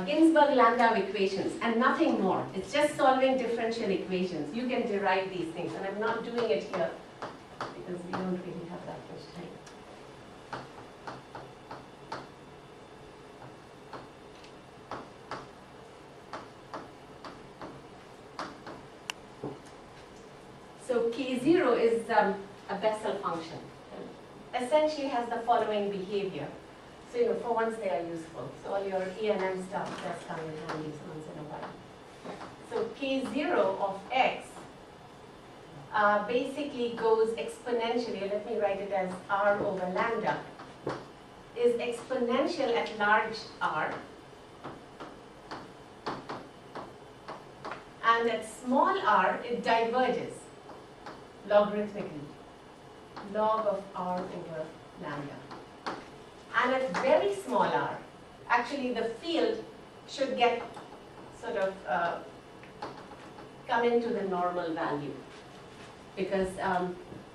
Ginsburg-Landau equations and nothing more, it's just solving differential equations, you can derive these things. And I'm not doing it here because we don't really have that much time. So K0 is a Bessel function. Essentially has the following behavior. So for once they are useful. So all your E and M stuff does come in handy once in a while. So K0 of X basically goes exponentially. Let me write it as R over lambda. Is exponential at large R. And at small r, it diverges logarithmically, log of r over lambda. And at very small r, actually the field should get sort of come into the normal value. Because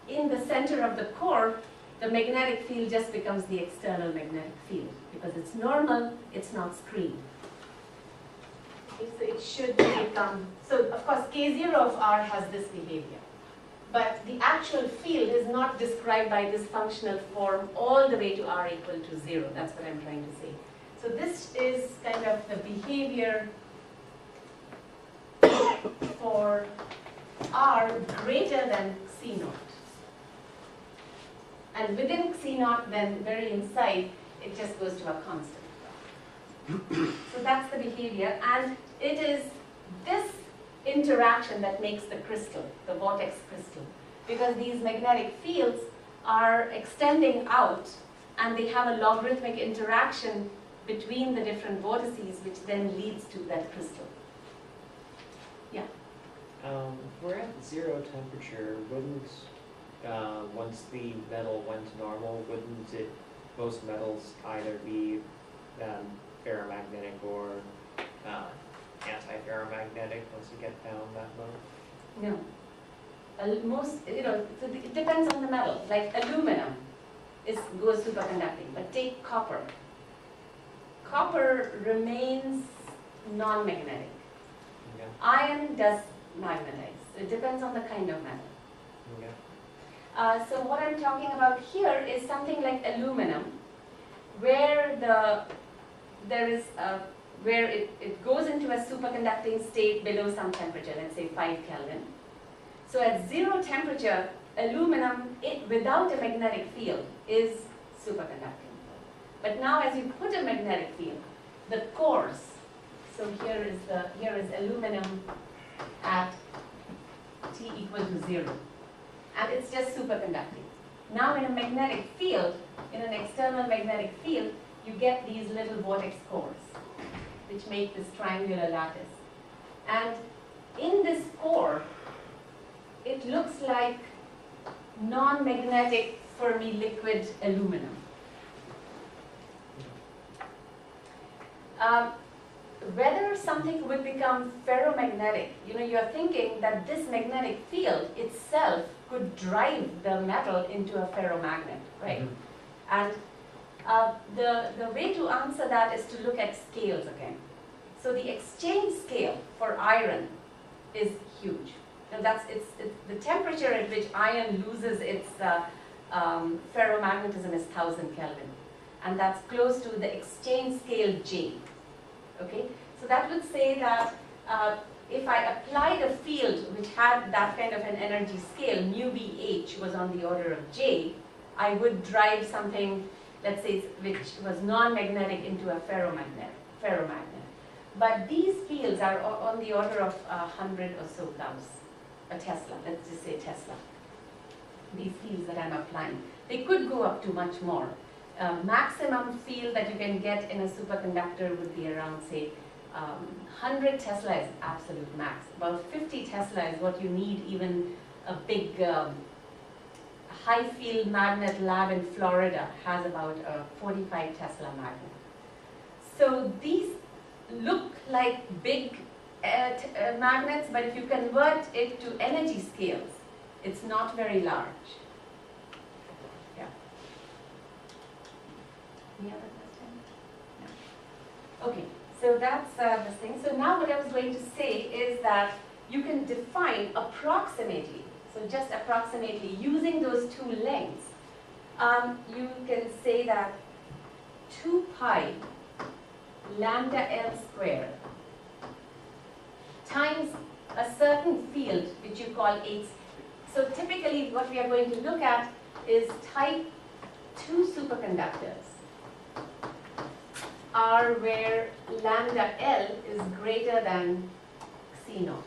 in the center of the core, the magnetic field just becomes the external magnetic field. Because it's normal, it's not screened. Okay, so it should become, so of course K0 of R has this behavior. But the actual field is not described by this functional form all the way to R equal to 0. That's what I'm trying to say. So this is kind of the behavior for R greater than C naught. And within C naught, then very inside, it just goes to a constant. So that's the behavior, and it is this interaction that makes the crystal, the vortex crystal, because these magnetic fields are extending out and they have a logarithmic interaction between the different vortices, which then leads to that crystal. Yeah? We're at 0 temperature, wouldn't, once the metal went normal, wouldn't it, most metals either be ferromagnetic or anti-ferromagnetic once you get down that low? No. Most, so it depends on the metal. Like aluminum goes superconducting, but take copper. Copper remains non-magnetic. Okay. Iron does magnetize. It depends on the kind of metal. Okay. So what I'm talking about here is something like aluminum, where where it goes into a superconducting state below some temperature, let's say 5 Kelvin. So at 0 temperature, aluminum, without a magnetic field, is superconducting. But now as you put a magnetic field, the cores, so here is aluminum at T equal to 0. And it's just superconducting. Now in a magnetic field, in an external magnetic field, you get these little vortex cores, which make this triangular lattice. And in this core, it looks like non-magnetic Fermi liquid aluminum. Whether something would become ferromagnetic, you're thinking that this magnetic field itself could drive the metal into a ferromagnet, right? And the way to answer that is to look at scales again. So the exchange scale for iron is huge. And it's the temperature at which iron loses its ferromagnetism is 1000 Kelvin. And that's close to the exchange scale J. Okay? So that would say that if I applied a field which had that kind of an energy scale, mu BH was on the order of J, I would drive something, let's say, which was non-magnetic into a ferromagnet. But these fields are on the order of 100 or so Gauss, a Tesla, let's just say Tesla. These fields that I'm applying. They could go up to much more. Maximum field that you can get in a superconductor would be around, say, 100 Tesla is absolute max. About 50 Tesla is what you need. Even a big high field magnet lab in Florida has about a 45 Tesla magnet. So these look like big magnets, but if you convert it to energy scales, it's not very large. Yeah. Any other question? No. Okay, so that's this thing. So now what I was going to say is that you can define approximately, so just approximately using those two lengths, you can say that 2 pi lambda L squared times a certain field which you call H. So typically what we are going to look at is type 2 superconductors are where lambda L is greater than C naught.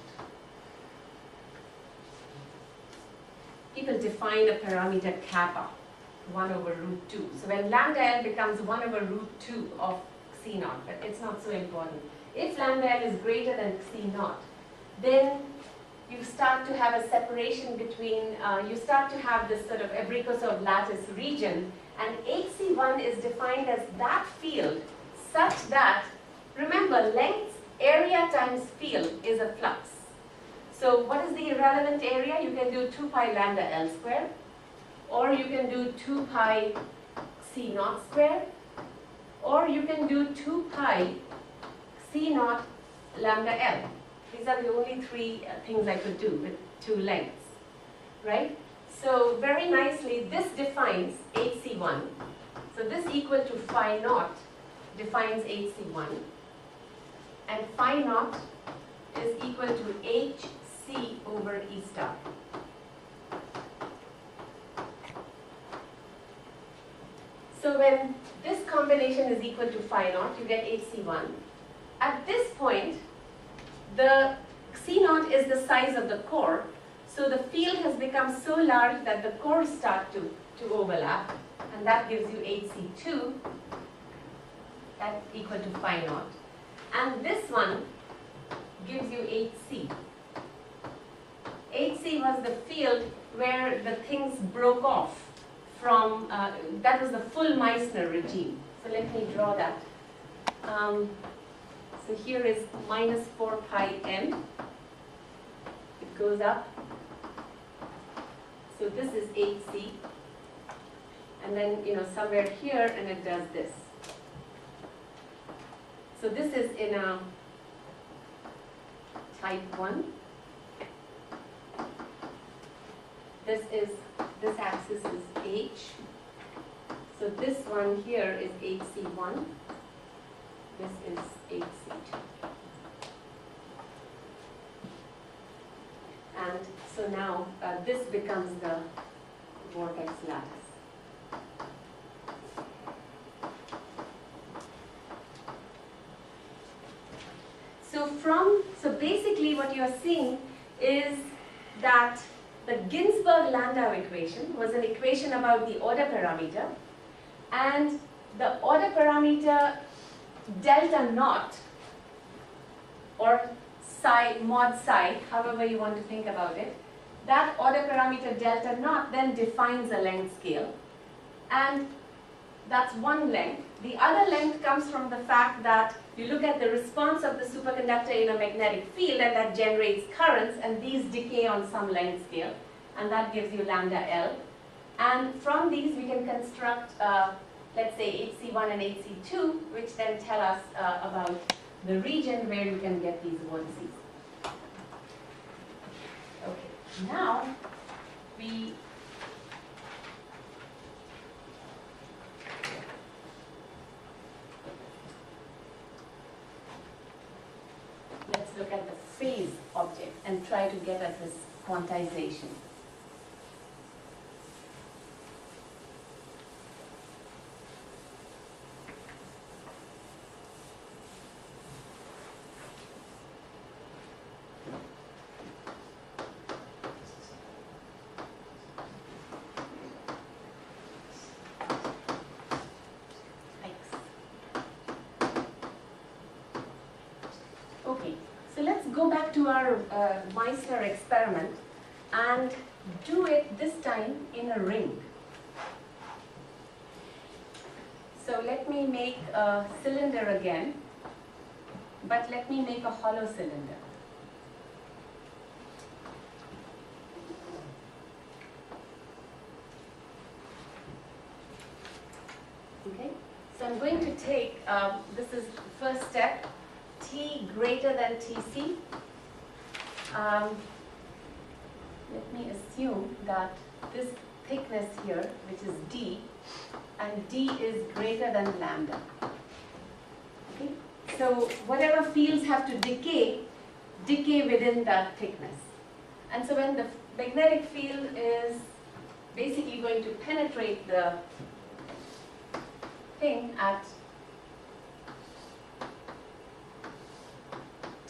People define a parameter kappa, 1 over root 2. So when lambda L becomes 1 over root 2 of C naught, but it's not so important. If lambda L is greater than C naught, then you start to have a separation between, you start to have this sort of Abrikosov lattice region, and HC1 is defined as that field such that, remember, length, area times field is a flux. So what is the irrelevant area? You can do 2 pi lambda L squared, or you can do 2 pi C naught squared, or you can do 2 pi C naught lambda L. These are the only three things I could do with two lengths, right? So very nicely, this defines HC1. So this equal to phi naught defines HC1. And phi naught is equal to HC over E star. So when this combination is equal to phi naught, you get HC1. At this point, the C naught is the size of the core, so the field has become so large that the cores start to overlap, and that gives you HC2, that's equal to phi naught. And this one gives you HC. HC was the field where the things broke off from, that was the full Meissner regime. So let me draw that. So here is minus 4 pi m. It goes up. So this is HC. And then, somewhere here, and it does this. So this is in a type 1. This axis is H. So this one here is HC1. This is HC2. And so now this becomes the vortex lattice. So basically what you are seeing is that the Ginzburg-Landau equation was an equation about the order parameter, and the order parameter delta naught, or psi, mod psi, however you want to think about it, that order parameter delta naught then defines a length scale, and that's one length. The other length comes from the fact that you look at the response of the superconductor in a magnetic field, and that generates currents, and these decay on some length scale, and that gives you lambda L. And from these we can construct, let's say, HC1 and HC2, which then tell us about the region where you can get these vortices. Okay, now let's look at the phase object and try to get at this quantization. Okay, so let's go back to our Meissner experiment and do it this time in a ring. So let me make a cylinder again, but let me make a hollow cylinder. Okay, so I'm going to take, this is the first step, T greater than Tc. Let me assume that this thickness here, which is D, and D is greater than lambda. Okay? So whatever fields have to decay within that thickness. And so when the magnetic field is basically going to penetrate the thing at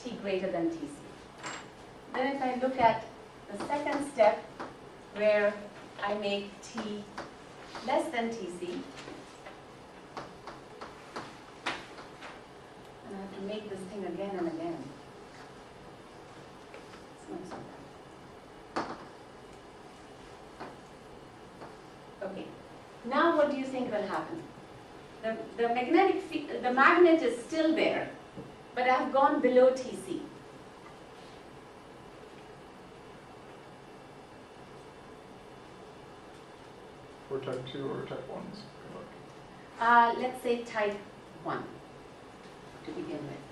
T greater than Tc. Then if I look at the second step, where I make T less than Tc, and I have to make this thing again and again. It's not so bad. Okay, now what do you think will happen? The magnet is still there, but I have gone below Tc. For type 2 or type 1s? Let's say type 1 to begin with.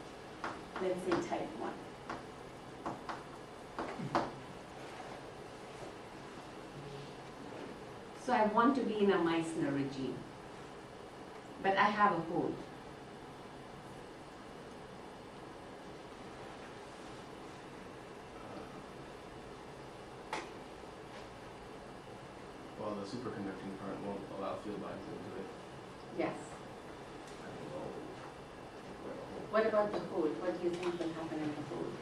let's say type 1. So I want to be in a Meissner regime, but I have a hole. Well, the superconducting part won't allow field lines into it. Yes. I don't know where the whole- What about the hole? What do you think will happen in the hole?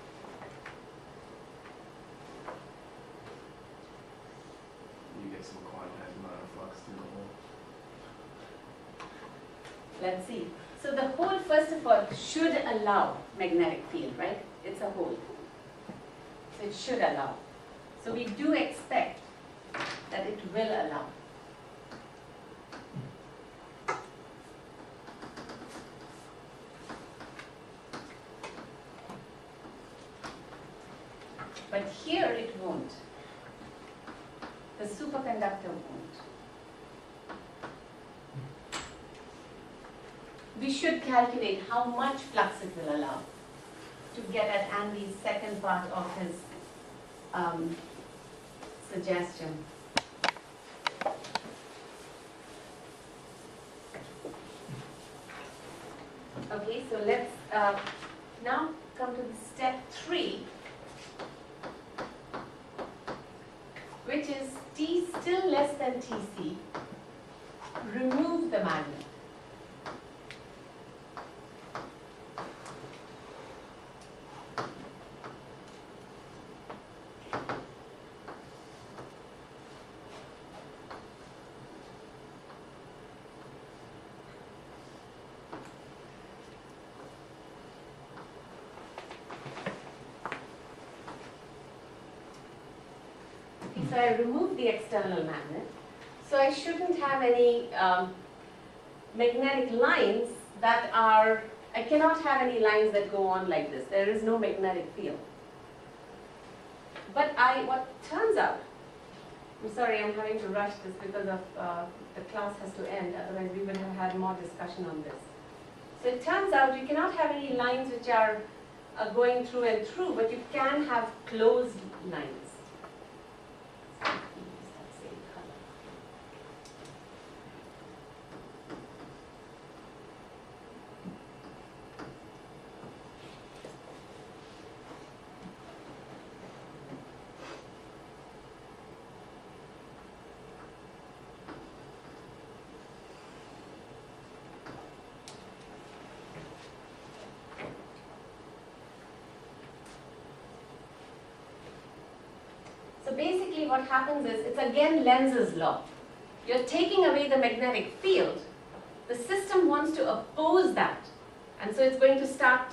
You get some quantized amount of flux through the hole. Let's see. So the hole, first of all, should allow magnetic field, right? It's a hole. So it should allow. So we do expect that it will allow. But here it won't. The superconductor won't. We should calculate how much flux it will allow to get at Andy's second part of his suggestion. Okay, so let's now come to the step 3, which is T still less than Tc. Remove the magnet. So I remove the external magnet. So I shouldn't have any magnetic lines that are, I cannot have any lines that go on like this. There is no magnetic field. But what turns out, I'm sorry, I'm having to rush this because of the class has to end, otherwise we would have had more discussion on this. So it turns out you cannot have any lines which are going through and through, but you can have closed lines. So basically what happens is, it's again Lenz's law. You're taking away the magnetic field. The system wants to oppose that. And so it's going to start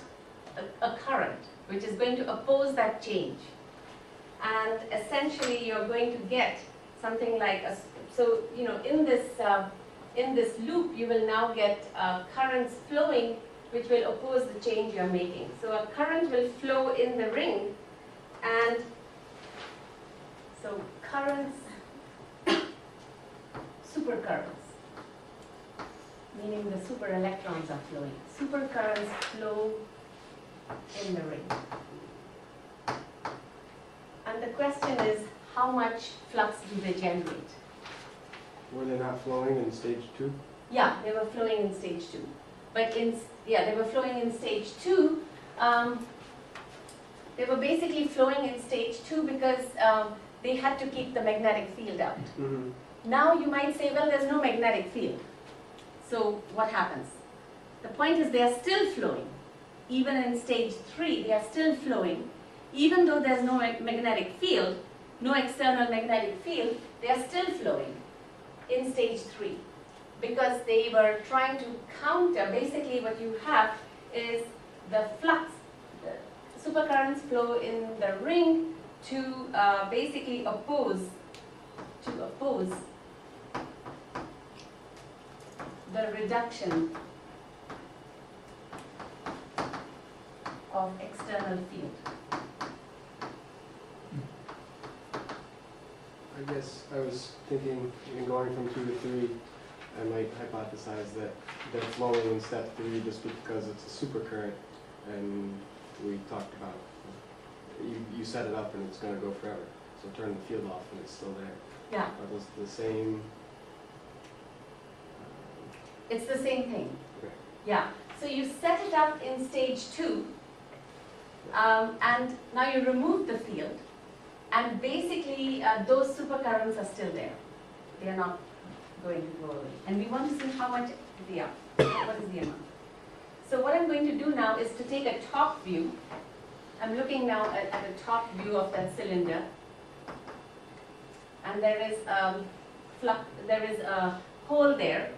a current, which is going to oppose that change. And essentially you're going to get something like, so you know, in this loop you will now get currents flowing which will oppose the change you're making. So a current will flow in the ring, and so currents, supercurrents, meaning the super electrons are flowing. Supercurrents flow in the ring. And the question is, how much flux do they generate? Were they not flowing in stage 2? Yeah, they were flowing in stage 2. But they were flowing in stage 2. They were basically flowing in stage 2 because they had to keep the magnetic field out. Mm-hmm. Now you might say, well, there's no magnetic field. So what happens? The point is they are still flowing. Even in stage 3, they are still flowing. Even though there's no magnetic field, no external magnetic field, they are still flowing in stage 3. Because they were trying to counter, basically what you have is the flux. The supercurrents flow in the ring to basically oppose the reduction of external field. I guess I was thinking, even going from 2 to 3, I might hypothesize that they're flowing in step 3 just because it's a supercurrent, and we talked about. You set it up and it's going to go forever. So turn the field off and it's still there. Yeah, Are those the same? it's the same thing. Okay. Yeah, so you set it up in stage 2, and now you remove the field, and basically those supercurrents are still there. They are not going to go away. And we want to see how much they are. What is the amount? So what I'm going to do now is to take a top view. I'm looking now at a top view of that cylinder, and there is a hole there,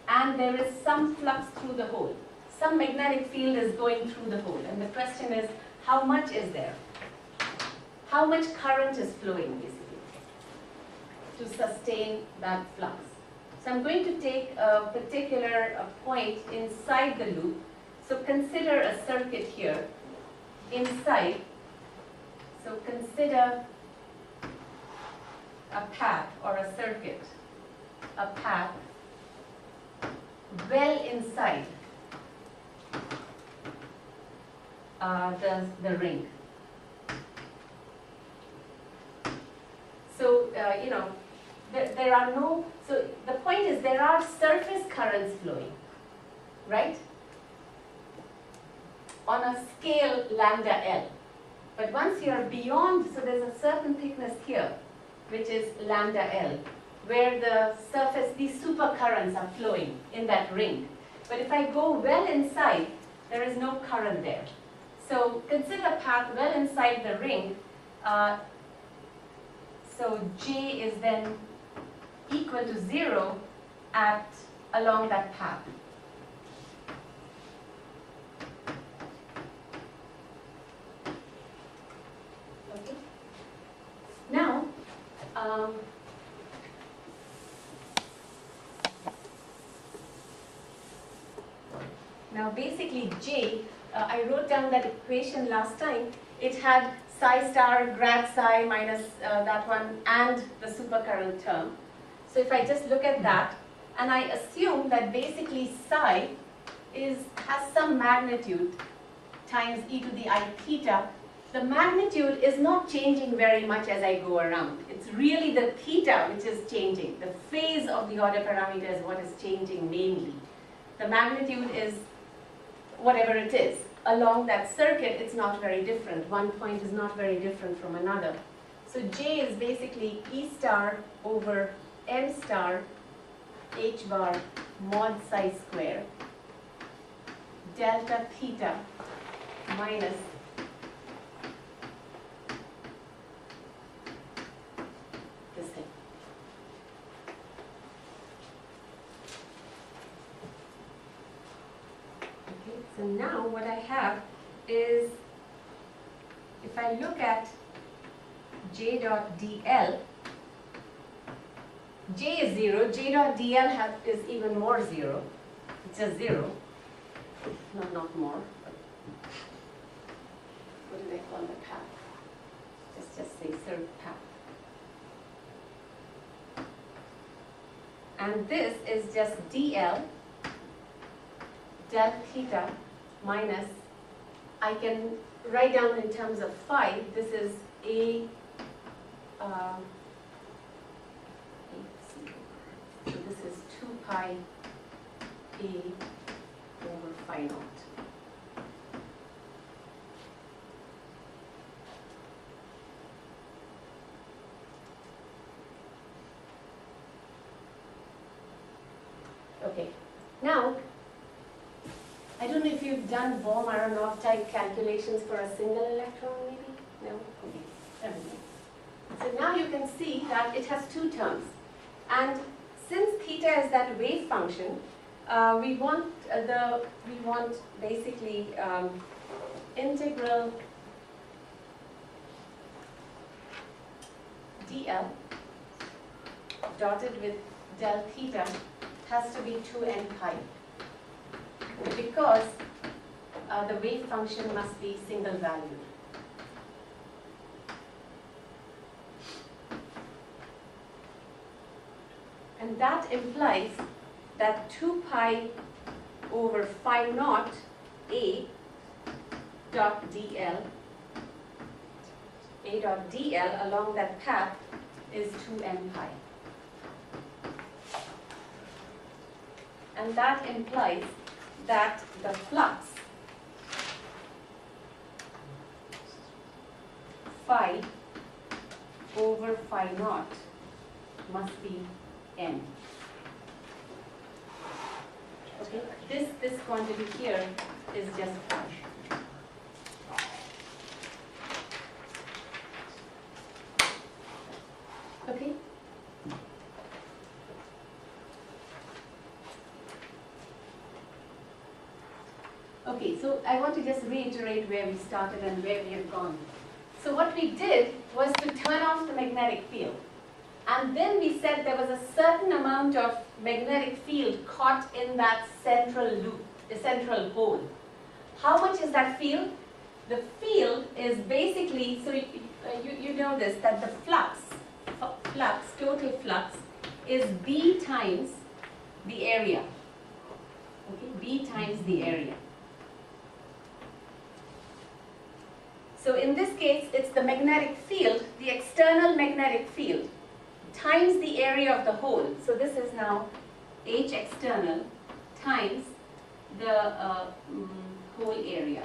and there is some flux through the hole. Some magnetic field is going through the hole, and the question is, how much is there? How much current is flowing, basically, to sustain that flux? So I'm going to take a particular point inside the loop. So consider a circuit here, inside. So consider a path or a circuit, a path well inside the ring. So, there are no, so the point is there are surface currents flowing, right? On a scale lambda L. But once you are beyond, so there's a certain thickness here, which is lambda L, where the surface, these supercurrents are flowing in that ring. But if I go well inside, there is no current there. So consider a path well inside the ring. So J is then equal to 0 along that path. Okay. Now, basically J, I wrote down that equation last time. It had psi star grad psi minus that one and the supercurrent term. So if I just look at that, and I assume that basically psi has some magnitude times e to the I theta, the magnitude is not changing very much as I go around. It's really the theta which is changing. The phase of the order parameter is what is changing mainly. The magnitude is whatever it is. Along that circuit, it's not very different. One point is not very different from another. So J is basically E star over M star H bar mod psi square delta theta minus this thing. Okay, so now what I have is, if I look at J dot dl, J is 0, J dot dl is even more 0. It's just 0. No, not more. But what do they call the path? Just say served path. And this is just dl del theta minus, I can write down in terms of phi, this is a, so this is 2 pi a over phi naught. Okay, now, I don't know if you've done Bohm-Aronoff type calculations for a single electron, maybe? No? Okay, never mind. So now you can see that it has two terms. And since theta is that wave function, we want basically integral dl dotted with del theta has to be 2n pi, because the wave function must be single valued. And that implies that 2 pi over phi naught a dot dl, A dot dl along that path is 2n pi. And that implies that the flux phi over phi naught must be n. Okay, this quantity here is just phi. Okay. Okay, so I want to just reiterate where we started and where we have gone. So what we did was to turn off the magnetic field. And then we said there was a certain amount of magnetic field caught in that central loop, the central hole. How much is that field? The field is basically, so you know this, that the total flux is B times the area. Okay, B times the area. So in this case, it's the magnetic field, the external magnetic field, times the area of the hole. So this is now H external times the whole area.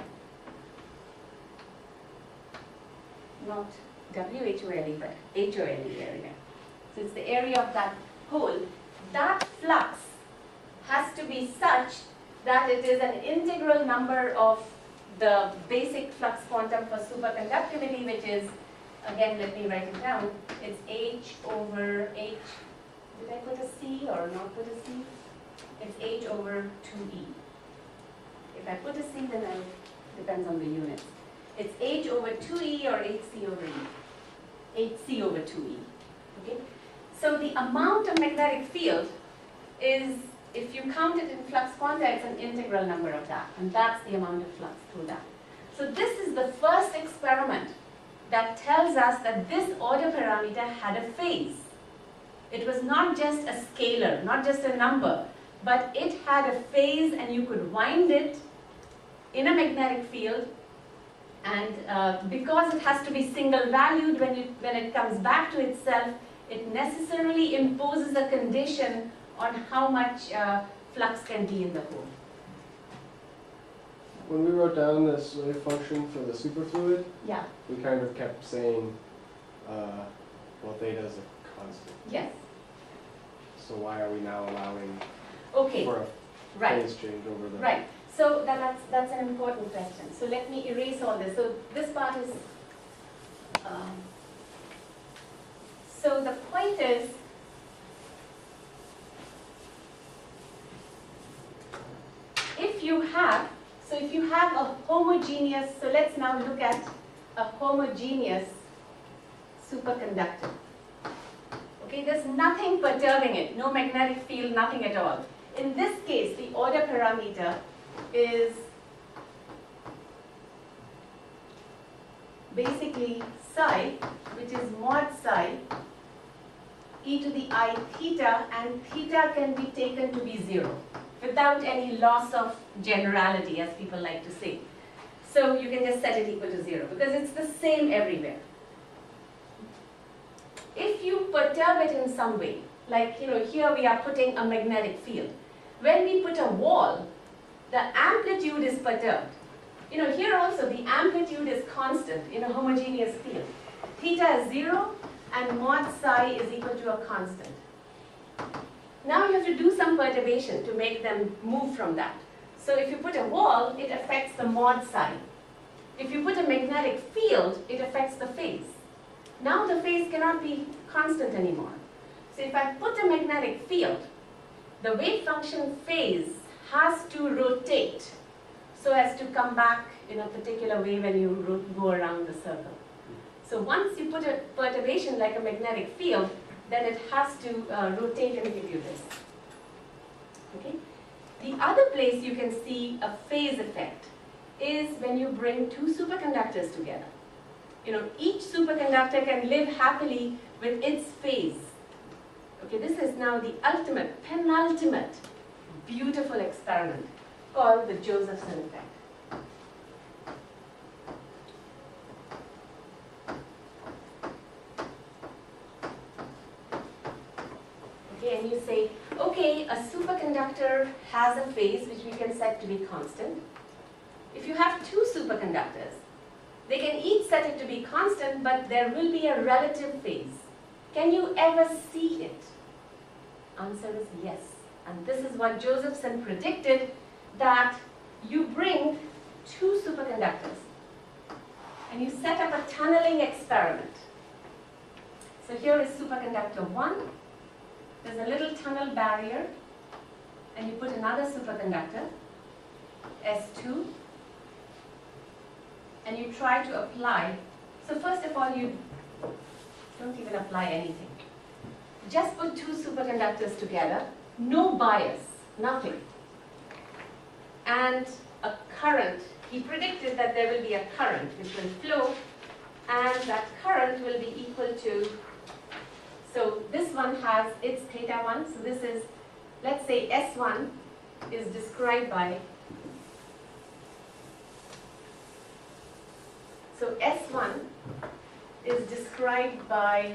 Not WHOLE, but HOLE area. So it's the area of that hole. That flux has to be such that it is an integral number of the basic flux quantum for superconductivity, which is, again, let me write it down. It's H over H. Did I put a C or not put a C? It's H over 2E. If I put a C, then it depends on the units. It's H over 2E or HC over E. HC over 2E. Okay? So the amount of magnetic field is, if you count it in flux quanta, it's an integral number of that. And that's the amount of flux through that. So this is the first experiment that tells us that this order parameter had a phase. It was not just a scalar, not just a number, but it had a phase, and you could wind it in a magnetic field. And because it has to be single valued when it comes back to itself, it necessarily imposes a condition on how much flux can be in the hole. When we wrote down this wave function for the superfluid, Yeah. we kind of kept saying, well, theta is a constant. Yes. So why are we now allowing Okay. for a Right. phase change over the... Right. So that's an important question. So let me erase all this. So this part is. So the point is. If you have a homogeneous, so let's now look at a homogeneous superconductor. Okay, there's nothing perturbing it, no magnetic field, nothing at all. In this case, the order parameter is basically psi, which is mod psi, e to the I theta, and theta can be taken to be 0 without any loss of generality, as people like to say. So you can just set it equal to 0 because it's the same everywhere. If you perturb it in some way, like here we are putting a magnetic field. When we put a wall, the amplitude is perturbed. Here also the amplitude is constant in a homogeneous field. Theta is 0 and mod psi is equal to a constant. Now you have to do some perturbation to make them move from that. So if you put a wall, it affects the mod psi. If you put a magnetic field, it affects the phase. Now the phase cannot be constant anymore. So if I put a magnetic field, the wave function phase has to rotate so as to come back in a particular way when you go around the circle. So once you put a perturbation like a magnetic field, then it has to rotate and give you this. Okay? The other place you can see a phase effect is when you bring two superconductors together. Each superconductor can live happily with its phase. Okay, this is now the ultimate, penultimate, beautiful experiment called the Josephson effect. way, a superconductor has a phase which we can set to be constant. If you have two superconductors, they can each set it to be constant, but there will be a relative phase. Can you ever see it? Answer is yes. And this is what Josephson predicted, that you bring two superconductors and you set up a tunneling experiment. So here is superconductor 1. There's a little tunnel barrier, and you put another superconductor, S2, and you try to apply. So first of all, you don't even apply anything. Just put two superconductors together, no bias, nothing. And a current, he predicted that there will be a current which will flow, and that current will be equal to, so this one has its theta 1, so this is, let's say S1 is described by, so S1 is described by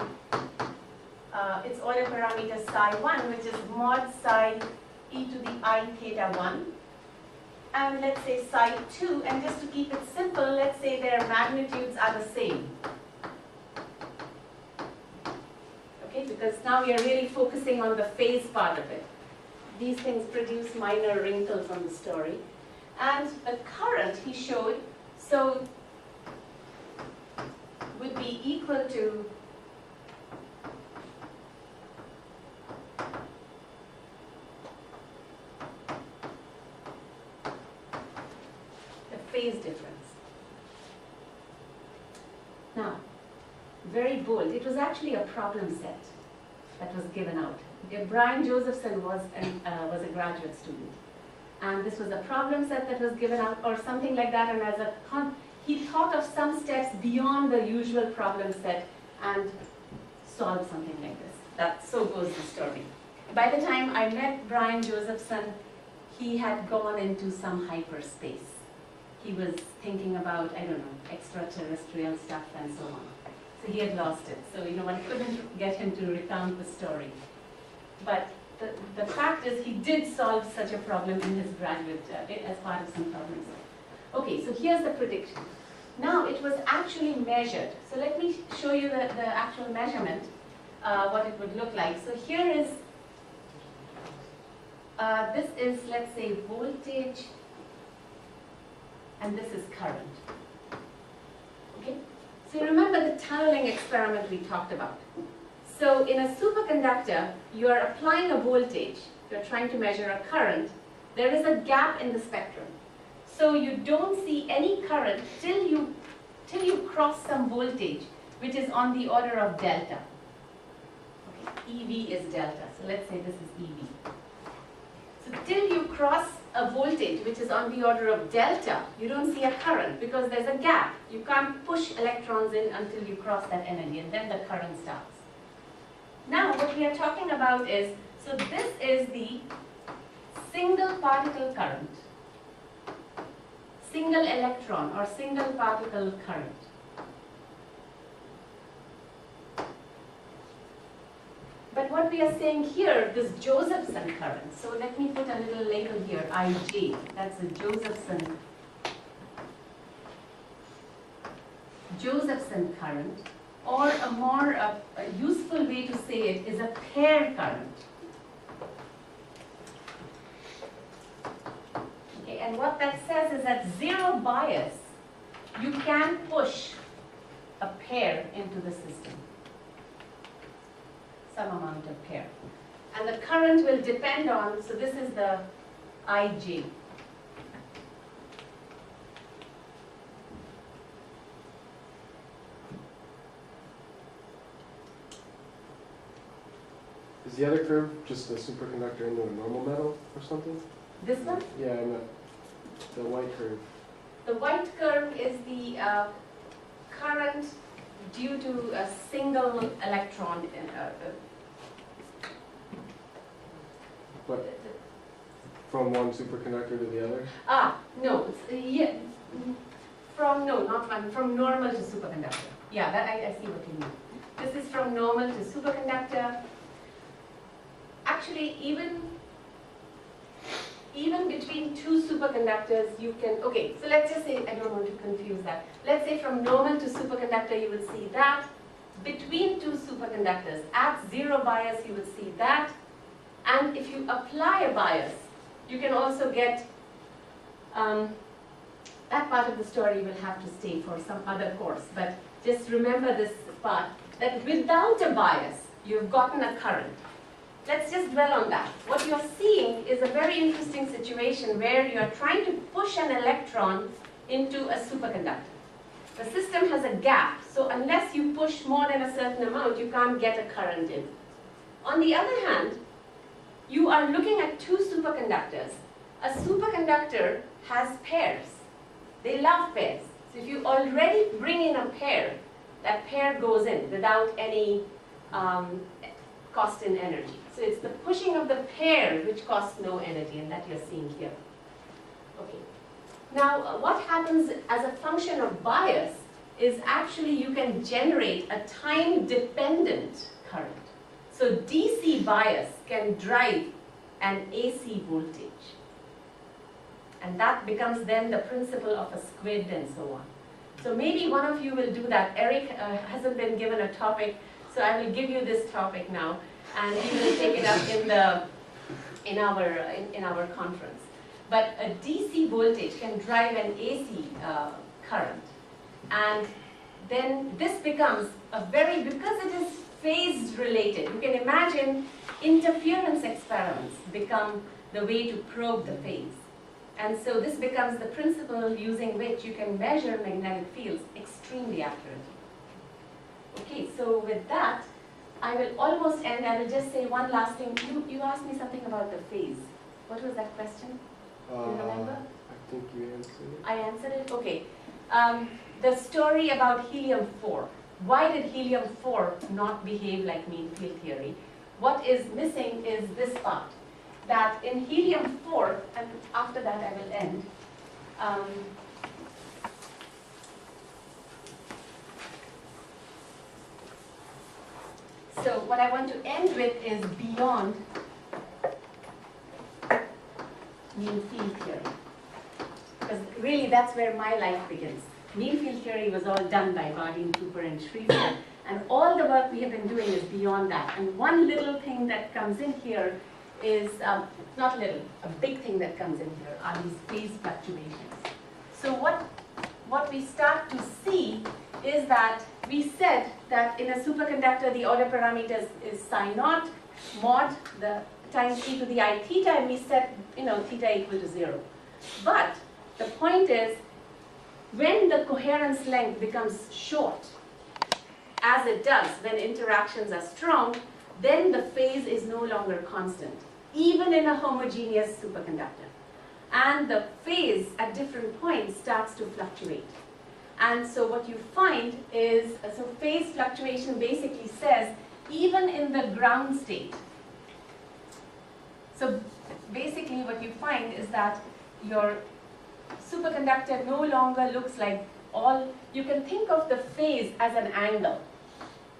its order parameter psi 1, which is mod psi e to the I theta 1. And let's say psi 2, and just to keep it simple, let's say their magnitudes are the same. Okay, because now we are really focusing on the phase part of it. These things produce minor wrinkles on the story. And the current he showed, so would be equal to the phase difference. Now, very bold. It was actually a problem set that was given out. Brian Josephson was a graduate student, and this was a problem set that was given out, or something like that. And he thought of some steps beyond the usual problem set and solved something like this. So goes the story. By the time I met Brian Josephson, he had gone into some hyperspace. He was thinking about, I don't know, extraterrestrial stuff and so on. So he had lost it. So, one couldn't get him to recount the story. But the fact is, he did solve such a problem in his graduate, as part of some problems. Okay, so here's the prediction. Now, it was actually measured. So let me show you the actual measurement, what it would look like. So here is, this is, let's say, voltage, and this is current. Okay? So you remember the tunneling experiment we talked about. So in a superconductor, you are applying a voltage, you're trying to measure a current. There is a gap in the spectrum. So you don't see any current till you cross some voltage, which is on the order of delta. Okay, EV is delta. So let's say this is EV. So till you cross a voltage which is on the order of delta, you don't see a current because there's a gap. You can't push electrons in until you cross that energy, and then the current starts. Now what we are talking about is, so this is the single particle current, single electron or single particle current. But what we are saying here, this Josephson current, so let me put a little label here, IJ, that's a Josephson current, or a more a useful way to say it is a pair current. Okay, and what that says is that zero bias, you can push a pair into the system. Some amount of pair. And the current will depend on, so this is the IJ. Is the other curve just a superconductor into a normal metal or something? This one? Yeah, I meant the white curve. The white curve is the current due to a single electron. But from one superconductor to the other? No, yeah, from normal to superconductor. Yeah, that I see what you mean. This is from normal to superconductor. Actually, even even between two superconductors, you can, okay, so let's just say, I don't want to confuse that. Let's say from normal to superconductor, you would see that. Between two superconductors, at zero bias, you would see that. And if you apply a bias, you can also get, that part of the story will have to stay for some other course. But just remember this part, that without a bias, you've gotten a current. Let's just dwell on that. What you're seeing is a very interesting situation where you're trying to push an electron into a superconductor. The system has a gap, so unless you push more than a certain amount, you can't get a current in. On the other hand, you are looking at two superconductors. A superconductor has pairs. They love pairs. So if you already bring in a pair, that pair goes in without any cost in energy. So it's the pushing of the pair which costs no energy, and that you're seeing here. Okay. Now, what happens as a function of bias is actually you can generate a time-dependent current. So DC bias can drive an AC voltage. And that becomes then the principle of a squid and so on. So maybe one of you will do that. Eric hasn't been given a topic, so I will give you this topic now, and he will take it up in our conference. But a DC voltage can drive an AC current, and then this becomes a very, because it is phase related, you can imagine interference experiments become the way to probe the phase. And so this becomes the principle using which you can measure magnetic fields extremely accurately. Okay, so with that, I will almost end. I will just say one last thing. You asked me something about the phase. What was that question? Do you remember? I think you answered it. I answered it? Okay. The story about helium-4. Why did helium-4 not behave like mean field theory? What is missing is this part. That in helium-4, and after that I will end, so what I want to end with is beyond mean field theory. Because really that's where my life begins. Mean field theory was all done by Bardeen, Cooper, and Schrieffer. And all the work we have been doing is beyond that. And one little thing that comes in here is, not little, a big thing that comes in here are these phase fluctuations. So what we start to see is that we said that in a superconductor the order parameters is psi naught, mod, the times e to the I theta, and we set, theta equal to 0. But the point is, when the coherence length becomes short, as it does when interactions are strong, then the phase is no longer constant, even in a homogeneous superconductor. And the phase at different points starts to fluctuate. And so what you find is, so phase fluctuation basically says, even in the ground state. So basically what you find is that your superconductor no longer looks like you can think of the phase as an angle.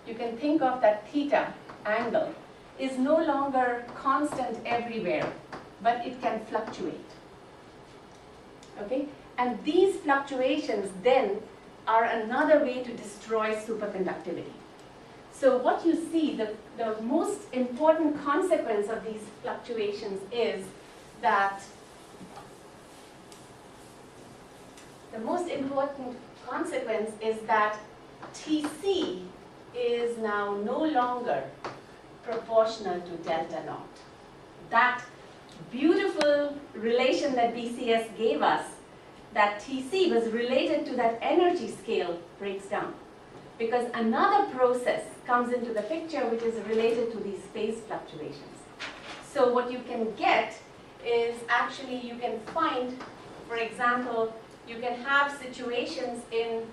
You can think of that theta angle is no longer constant everywhere, but it can fluctuate. Okay? And these fluctuations then are another way to destroy superconductivity. So what you see, the most important consequence of these fluctuations is that Tc is now no longer proportional to delta naught. That beautiful relation that BCS gave us, that Tc was related to that energy scale, breaks down. Because another process comes into the picture which is related to these phase fluctuations. So what you can get is actually you can find, for example, you can have situations in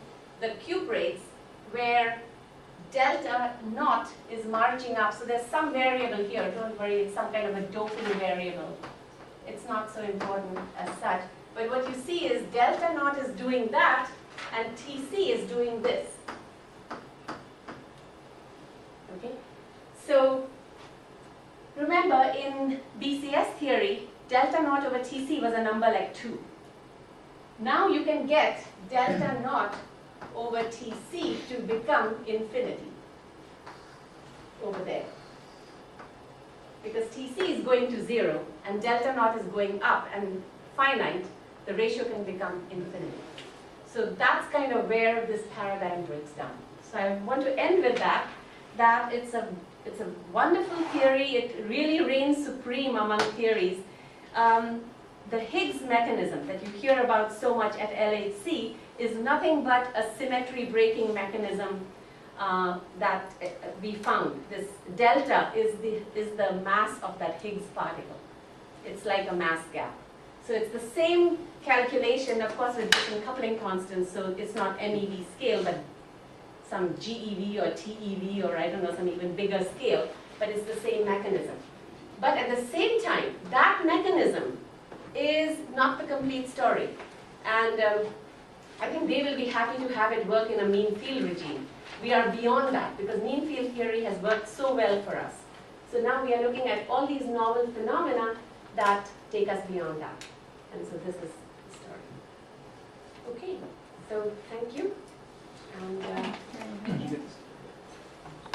the cuprates where delta naught is marching up. So there's some variable here, don't worry, it's some kind of a doping variable. It's not so important as such. But what you see is delta naught is doing that and Tc is doing this. Okay? So remember in BCS theory, delta naught over Tc was a number like 2. Now you can get delta naught over Tc to become infinity over there. Because Tc is going to 0 and delta naught is going up and finite, the ratio can become infinity. So that's kind of where this paradigm breaks down. So I want to end with that it's a wonderful theory. It really reigns supreme among theories. The Higgs mechanism that you hear about so much at LHC is nothing but a symmetry breaking mechanism that we found. This delta is the mass of that Higgs particle. It's like a mass gap. So it's the same calculation, of course, with different coupling constants. So it's not MeV scale, but some GeV or TeV or I don't know, some even bigger scale. But it's the same mechanism. But at the same time, that mechanism is not the complete story. And I think they will be happy to have it work in a mean field regime. We are beyond that because mean field theory has worked so well for us. So now we are looking at all these novel phenomena that take us beyond that. And so this is the story. Okay, so thank you. And